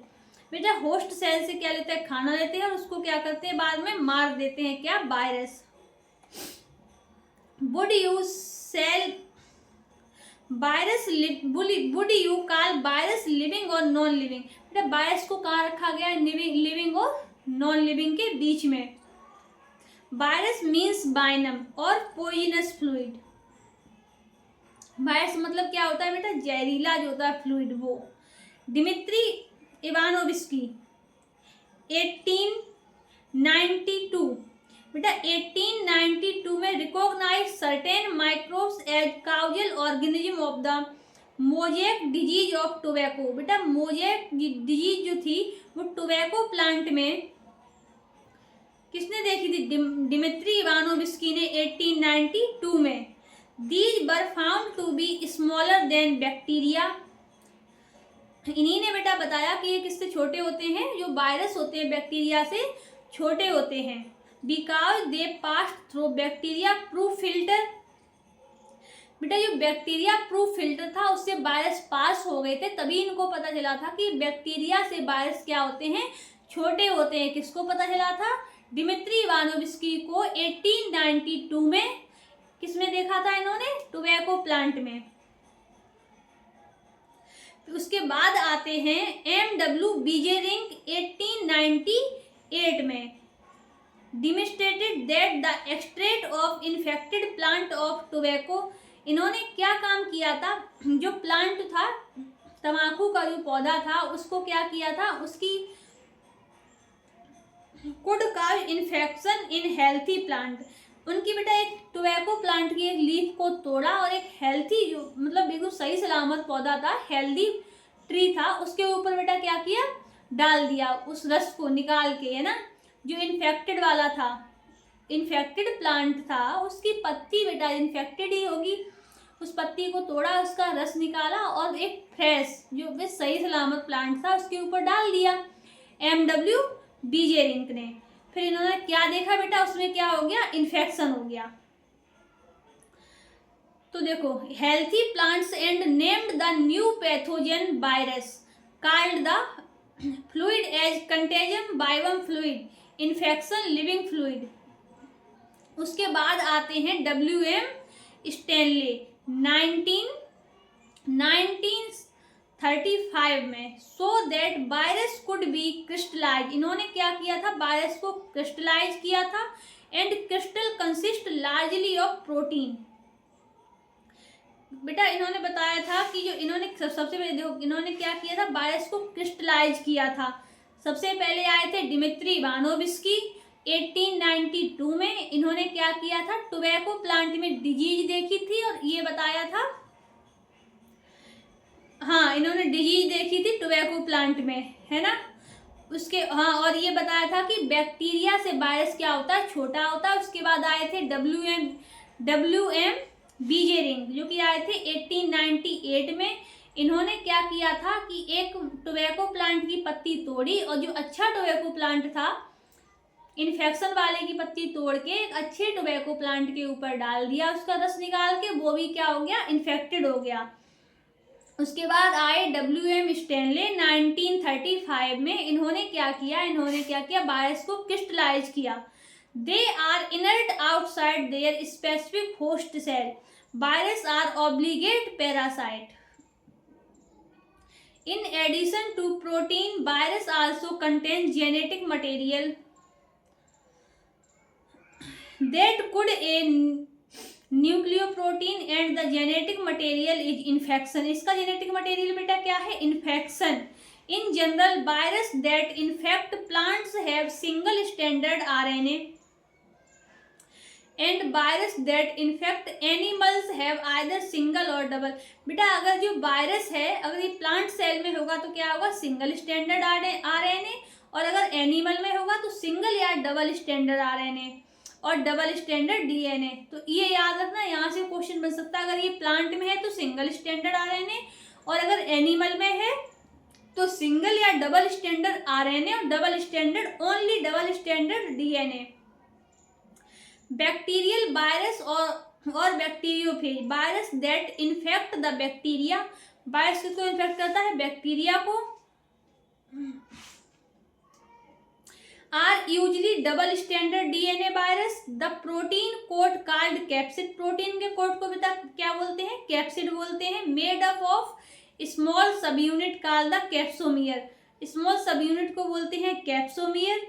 बेटा होस्ट सेल से क्या लेते हैं? खाना लेते हैं और उसको क्या करते हैं? बाद में मार देते हैं। क्या? Virus. Would you call virus living और नॉन लिविंग? बेटा वायरस को कहाँ रखा गया है? लिविंग और नॉन लिविंग के बीच में। वायरस मीन्स बाइनम और पोइजनस फ्लूइड। वायरस मतलब क्या होता है बेटा? जहरीला जो होता है फ्लूइड वो। डिमित्री इवानोविस्की 1892 बेटा 1892 में recognise certain microbes as causal organism of the mosaic disease of tobacco. बेटा मोजेक डिजीज जो थी वो टोबैको प्लांट में किसने देखी थी? डिमित्री इवानोविस्की ने 1892 में। These were found to be smaller than bacteria. इन्हीं ने बेटा बताया कि ये किससे छोटे होते हैं? जो वायरस होते हैं बैक्टीरिया से छोटे होते हैं। Because they pass through bacteria proof filter. बेटा जो बैक्टीरिया प्रूफ फिल्टर था उससे वायरस पास हो गए थे, तभी इनको पता चला था कि बैक्टीरिया से वायरस क्या होते हैं? छोटे होते हैं। किसको पता चला था? डिमित्री इवानोविस्की को 1892 में। किसमें देखा था इन्होंने? टोबैको प्लांट में। उसके बाद आते हैं M.W. बीजेरिंग 1898 में। Demonstrated that the extract of infected plant of tobacco. इन्होंने क्या काम किया था? जो प्लांट था, तंबाकू का जो पौधा था, उसको क्या किया था? उसकी could cause infection in healthy plant. उनकी बेटा एक टोबैको प्लांट की एक लीफ को तोड़ा और एक हेल्थी जो मतलब बिल्कुल सही सलामत पौधा था, हेल्दी ट्री था, उसके ऊपर बेटा क्या किया? डाल दिया उस रस को निकाल के, है ना। जो इन्फेक्टेड वाला था, इन्फेक्टेड प्लांट था, उसकी पत्ती बेटा इन्फेक्टेड ही होगी, उस पत्ती को तोड़ा, उसका रस निकाला और एक फ्रेश जो सही सलामत प्लांट था उसके ऊपर डाल दिया M.W. बीजेरिंग ने। फिर इन्होंने क्या देखा बेटा? उसमें क्या हो गया? इन्फेक्शन हो गया। तो देखो healthy plants and named the new pathogen virus called the fluid as contagium vivum fluid infection living fluid. उसके बाद आते हैं W.M. स्टैनले 1935 में। So that virus could be crystallize. इन्होंने क्या किया था? वायरस को क्रिस्टलाइज किया था and crystal consist largely of protein. बेटा इन्होंने बताया था कि जो इन्होंने सबसे पहले देखो इन्होंने क्या किया था, वायरस को क्रिस्टलाइज किया था। सबसे पहले आए थे डिमित्री इवानोविस्की 1892 में। इन्होंने क्या किया था, टोबैको प्लांट में डिजीज देखी थी और ये बताया था, हाँ इन्होंने डिजीज देखी थी टोबैको प्लांट में, है ना। उसके हाँ और ये बताया था कि बैक्टीरिया से वायरस क्या होता है, छोटा होता है। उसके बाद आए थे डब्ल्यू एम बीजेरिंग जो कि आए थे 1898 में। इन्होंने क्या किया था कि एक टोबैको प्लांट की पत्ती तोड़ी और जो अच्छा टोबैको प्लांट था, इन्फेक्शन वाले की पत्ती तोड़ के एक अच्छे टोबैको प्लांट के ऊपर डाल दिया, उसका रस निकाल के, वो भी क्या हो गया, इन्फेक्टेड हो गया। उसके बाद आए डब्ल्यू.एम. स्टैनले 1935 में। इन्होंने क्या किया, वायरस को क्रिस्टलाइज किया। They are inert outside their specific host cell. Virus are obligate parasite. In addition to protein, virus also contains genetic material that could a nucleoprotein and the genetic material is infection. इसका genetic material बेटा क्या है, infection. In general, virus that infect plants have single stranded RNA and virus that infect animals have either single or double. बेटा अगर जो virus है, अगर ये प्लांट सेल में होगा तो क्या होगा, सिंगल स्टैंडर्ड RNA, और अगर एनिमल में होगा तो सिंगल या डबल स्टैंडर्ड RNA और डबल स्टैंडर्ड DNA। तो ये याद रखना, यहाँ से क्वेश्चन बन सकता है। अगर ये प्लांट में है तो सिंगल स्टैंडर्ड RNA, और अगर एनिमल में है तो सिंगल या डबल स्टैंडर्ड RNA और double stranded only double stranded DNA। Bacterial virus और bacteriophage, virus that infect the bacteria, virus किसको इन्फेक्ट करता है, बैक्टीरिया को, are usually double stranded DNA virus. The protein coat called capsid, protein के coat को बता क्या बोलते हैं, कैप्सिड बोलते हैं। Made up of small subunit called the capsomere, small subunit को बोलते हैं capsomere.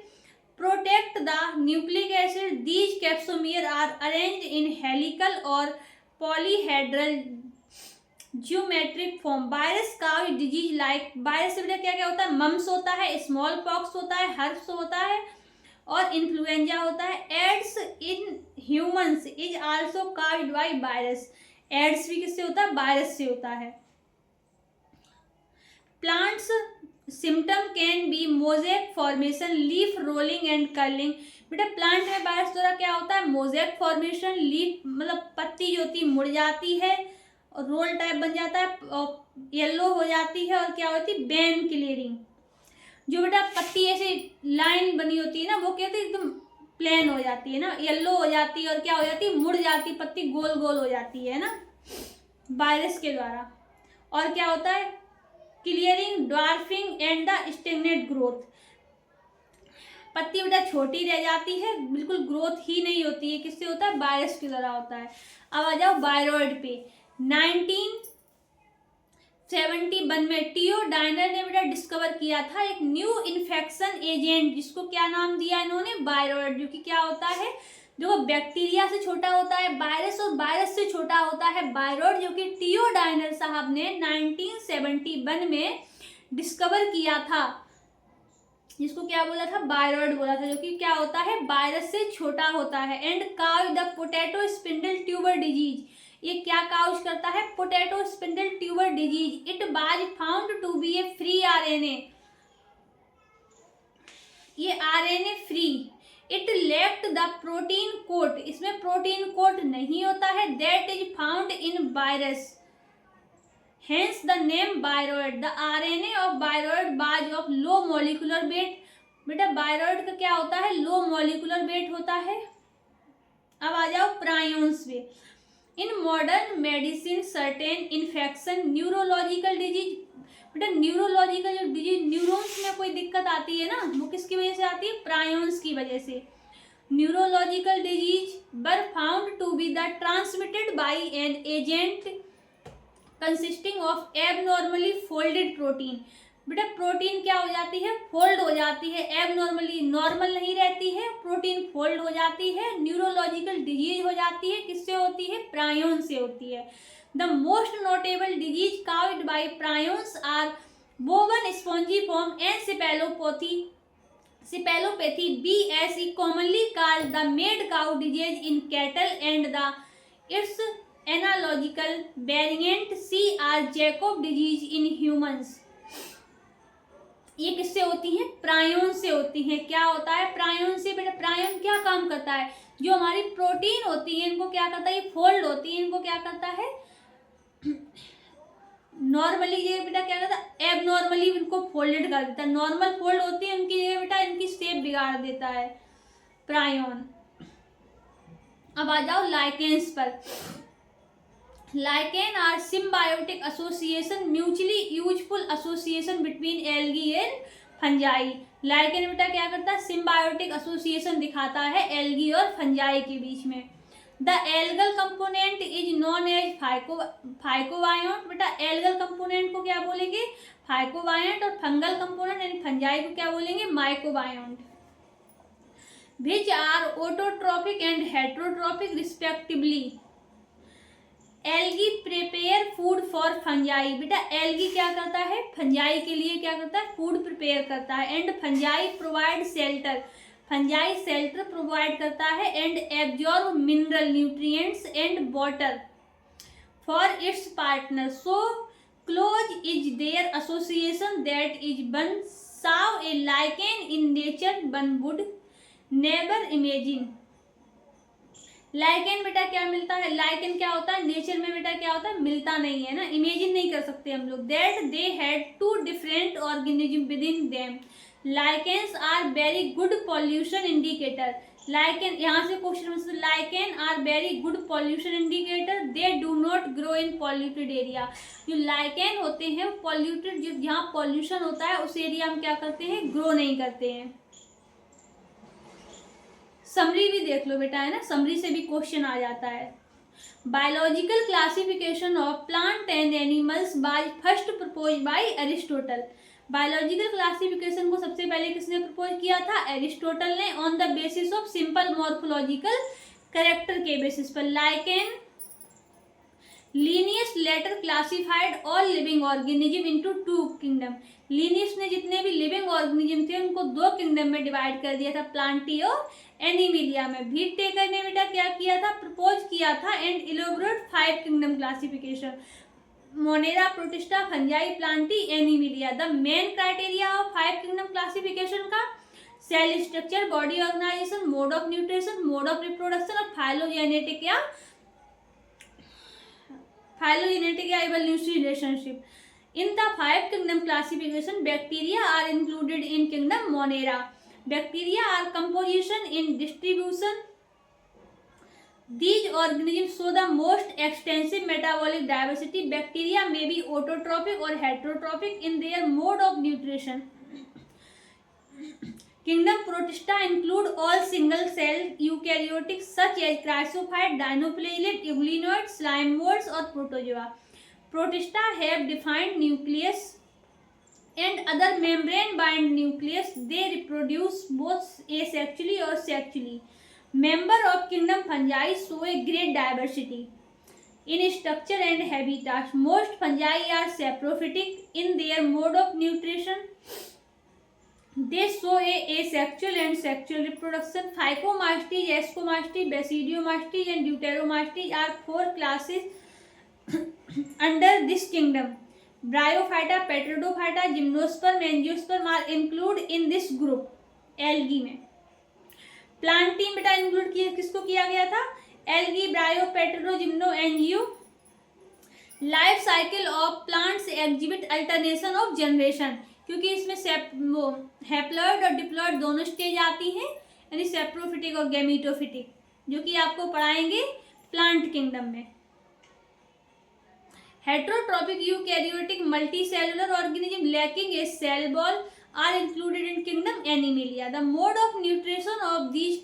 Protect the nucleic acid, these capsomere are arranged in helical और पॉलीहेड्रल ज्योमेट्रिक फॉर्म। वायरस का डिजीज लाइक, वायरस से क्या क्या होता है, मम्स होता है, स्मॉल पॉक्स होता है, हर्प्स होता है और इन्फ्लुएंजा होता है। AIDS in humans is also caused by virus, AIDS भी किससे होता है, वायरस से होता है। Plants symptom can be mosaic formation, leaf rolling and curling. बेटा प्लांट में वायरस द्वारा क्या होता है, मोजेक फॉर्मेशन, लीफ मतलब पत्ती जो होती मुड़ जाती है और रोल टाइप बन जाता है, येलो हो जाती है, और क्या होती है, बेन क्लियरिंग। जो बेटा पत्ती ऐसे लाइन बनी होती है ना, वो क्या होती है, एकदम प्लेन हो जाती है ना, येलो हो जाती है, और क्या हो जाती है, मुड़ जाती, पत्ती गोल गोल हो जाती है ना, वायरस के द्वारा। और क्या होता है, clearing, dwarfing and the stagnant growth. पत्ती बेटा छोटी रह जाती है, बिल्कुल ग्रोथ ही नहीं होती है, किससे होता है, वायरस के द्वारा होता है। अब आ जाओ वायरॉइड पे। 1971 में टियो डाइनर ने बेटा डिस्कवर किया था एक न्यू इन्फेक्शन एजेंट, जिसको क्या नाम दिया इन्होंने, वायरॉइड, जो कि क्या होता है, जो बैक्टीरिया से छोटा होता है वायरस, और वायरस से छोटा होता है वायरॉइड, जो कि टियो डाइनर साहब ने 1971 में डिस्कवर किया था, जिसको क्या बोला था, वायरॉइड बोला था, जो कि क्या होता है, वायरस से छोटा होता है। And cause the potato spindle tuber disease, ये क्या काउज करता है, potato spindle tuber disease. It was found to be a free RNA, ये RNA free. It left the protein coat, इसमें प्रोटीन कोट नहीं होता है, that is found in virus, hence the name viroid. The RNA of viroid was of low molecular weight. बेटा viroid का क्या होता है, लो मॉलिक्यूलर वेट होता है। अब आ जाओ प्रायोन्स पे। In modern medicine certain infection, neurological disease, बेटा न्यूरोलॉजिकल जो डिजीज, न्यूरॉन्स में कोई दिक्कत आती है ना, वो किसकी वजह से आती है, प्रायोन्स की वजह से। Neurological disease were found to be the transmitted by an agent consisting of abnormally folded protein. बेटा प्रोटीन क्या हो जाती है, फोल्ड हो जाती है, एबनॉर्मली नॉर्मल नहीं रहती है, प्रोटीन फोल्ड हो जाती है, न्यूरोलॉजिकल डिजीज हो जाती है, किससे होती है, प्रायोन से होती है। The most notable disease caused by prions are bovine spongiform and Cephalopathy BSE commonly called the mad cow disease in cattle and its analogical variant CR-Jacob disease in humans। ये किससे होती हैं, प्रायोन से होती हैं। क्या होता है प्रायोन से, बेटा प्रायोन क्या काम करता है, जो हमारी प्रोटीन होती है इनको क्या करता है, ये फोल्ड होती है, इनको क्या करता है, नॉर्मली ये बेटा क्या करता है, एबनॉर्मली इनको फोल्डेड कर देता है, नॉर्मल फोल्ड होती है उनकी ये बेटा इनकी शेप बिगाड़ देता है प्रायोन। अब आ जाओ लाइकेन्स पर। Lichen are symbiotic association mutually useful association between algae and fungi. Lichen बेटा क्या करता है, सिम्बायोटिक एसोसिएशन दिखाता है एल्गी और फंजाई के बीच में। The algal component is known as phycobiont. बेटा एल्गल कंपोनेंट को क्या बोलेंगे, फाइकोबायोंट, और फंगल कंपोनेंट यानी फंजाई को क्या बोलेंगे, mycobiont. Which are autotrophic and heterotrophic respectively. Algae prepare food for fungi. बेटा एल्गी क्या करता है, फंजाई के लिए क्या करता है, फूड प्रिपेयर करता है। And fungi provide shelter, fungi shelter provide करता है। And absorb mineral nutrients and water for its partner. So close is their association that is one saw a lichen in nature one would never imagine। Lichen बेटा क्या मिलता है, lichen क्या होता है, nature में बेटा क्या होता है, मिलता नहीं है ना, इमेजिन नहीं कर सकते हम लोग। That they had two different organism within them. Lichens are very good pollution indicator. Lichen, यहाँ से question, lichen are very good pollution indicator. They do not grow in polluted area. जो lichen होते हैं polluted, जो जहाँ pollution होता है उस एरिया में क्या करते हैं, ग्रो नहीं करते हैं। समरी भी देख लो बेटा, है ना, समरी से भी क्वेश्चन आ जाता है। Biological classification of plant and animals by first propose by Aristotle. Biological classification को सबसे पहले किसने प्रपोज किया था, एरिस्टोटल ने, on the basis of simple morphological character के बेसिस पर। Lichen Linnaeus later classified all living organism into 2 kingdom. Linnaeus ने जितने भी लिविंग ऑर्गेनिज्म थे उनको 2 किंगडम में डिवाइड कर दिया था, प्लांटी और एनिमिलिया में। भीट टेकर ने बेटा क्या किया था, प्रपोज किया था and elaborate 5 kingdom classification, Monera, Protista, Fungi, Plantae, Animalia. The main criteria of 5 kingdom classification का cell structure, body organisation, mode of nutrition, mode of reproduction और फाइलोजेनेटिक या evolutionary relationship. In the 5 kingdom classification, bacteria are included in kingdom Monera. Bacteria are composition in distribution. These organisms show the most extensive metabolic diversity. Bacteria may be autotrophic or heterotrophic in their mode of nutrition. Kingdom Protista include all single-celled eukaryotic such as chrysophyte, dinoflagellate, euglenoid, slime molds or protozoa. Protista have defined nucleus and other membrane-bound nucleus. They reproduce both asexually or sexually. Member of kingdom fungi show a great diversity in structure and habitat. Most fungi are saprophytic in their mode of nutrition. They show a asexual and sexual reproduction. Phycomastid, Ascomastid, Basidiomastid and Deuteromastid are 4 classes under this kingdom. Bryophyta, Pteridophyta, Gymnosperm, Angiosperm are included in this group. Algae में plantae बेटा include किया, किसको किया गया था, algae, bryo, ptero, gymno, angio. Life cycle of plants exhibit alternation of generation, क्योंकि इसमें haploid और डिप्लॉइड दोनों स्टेज आती हैं, यानी सेप्रोफिटिक और गैमीटोफिटिक, जो कि आपको पढ़ाएंगे प्लांट किंगडम में। Heterotrophic eukaryotic multicellular organism lacking a cell wall are included in kingdom Animalia. The mode of nutrition of these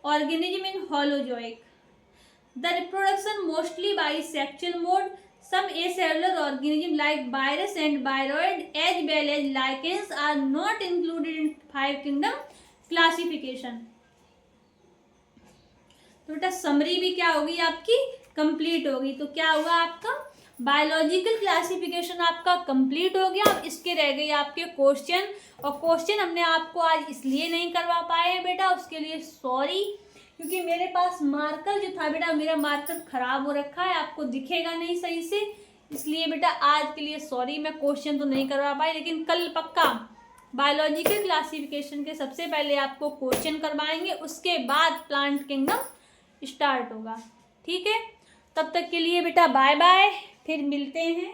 organisms in holozoic. The reproduction mostly by sexual mode. Some acellular organisms like virus and viroid as well as lichens are not included in 5 kingdom classification. तो बेटा summary भी क्या होगी आपकी complete होगी। तो क्या होगा आपका बायोलॉजिकल क्लासिफिकेशन आपका कंप्लीट हो गया। अब इसके रह गए आपके क्वेश्चन, और क्वेश्चन हमने आपको आज इसलिए नहीं करवा पाए हैं बेटा, उसके लिए सॉरी, क्योंकि मेरे पास मार्कर जो था बेटा, मेरा मार्कर खराब हो रखा है, आपको दिखेगा नहीं सही से, इसलिए बेटा आज के लिए सॉरी, मैं क्वेश्चन तो नहीं करवा पाई, लेकिन कल पक्का बायोलॉजिकल क्लासिफिकेशन के सबसे पहले आपको क्वेश्चन करवाएंगे, उसके बाद प्लांट किंगडम स्टार्ट होगा। ठीक है, तब तक के लिए बेटा बाय बाय, फिर मिलते हैं।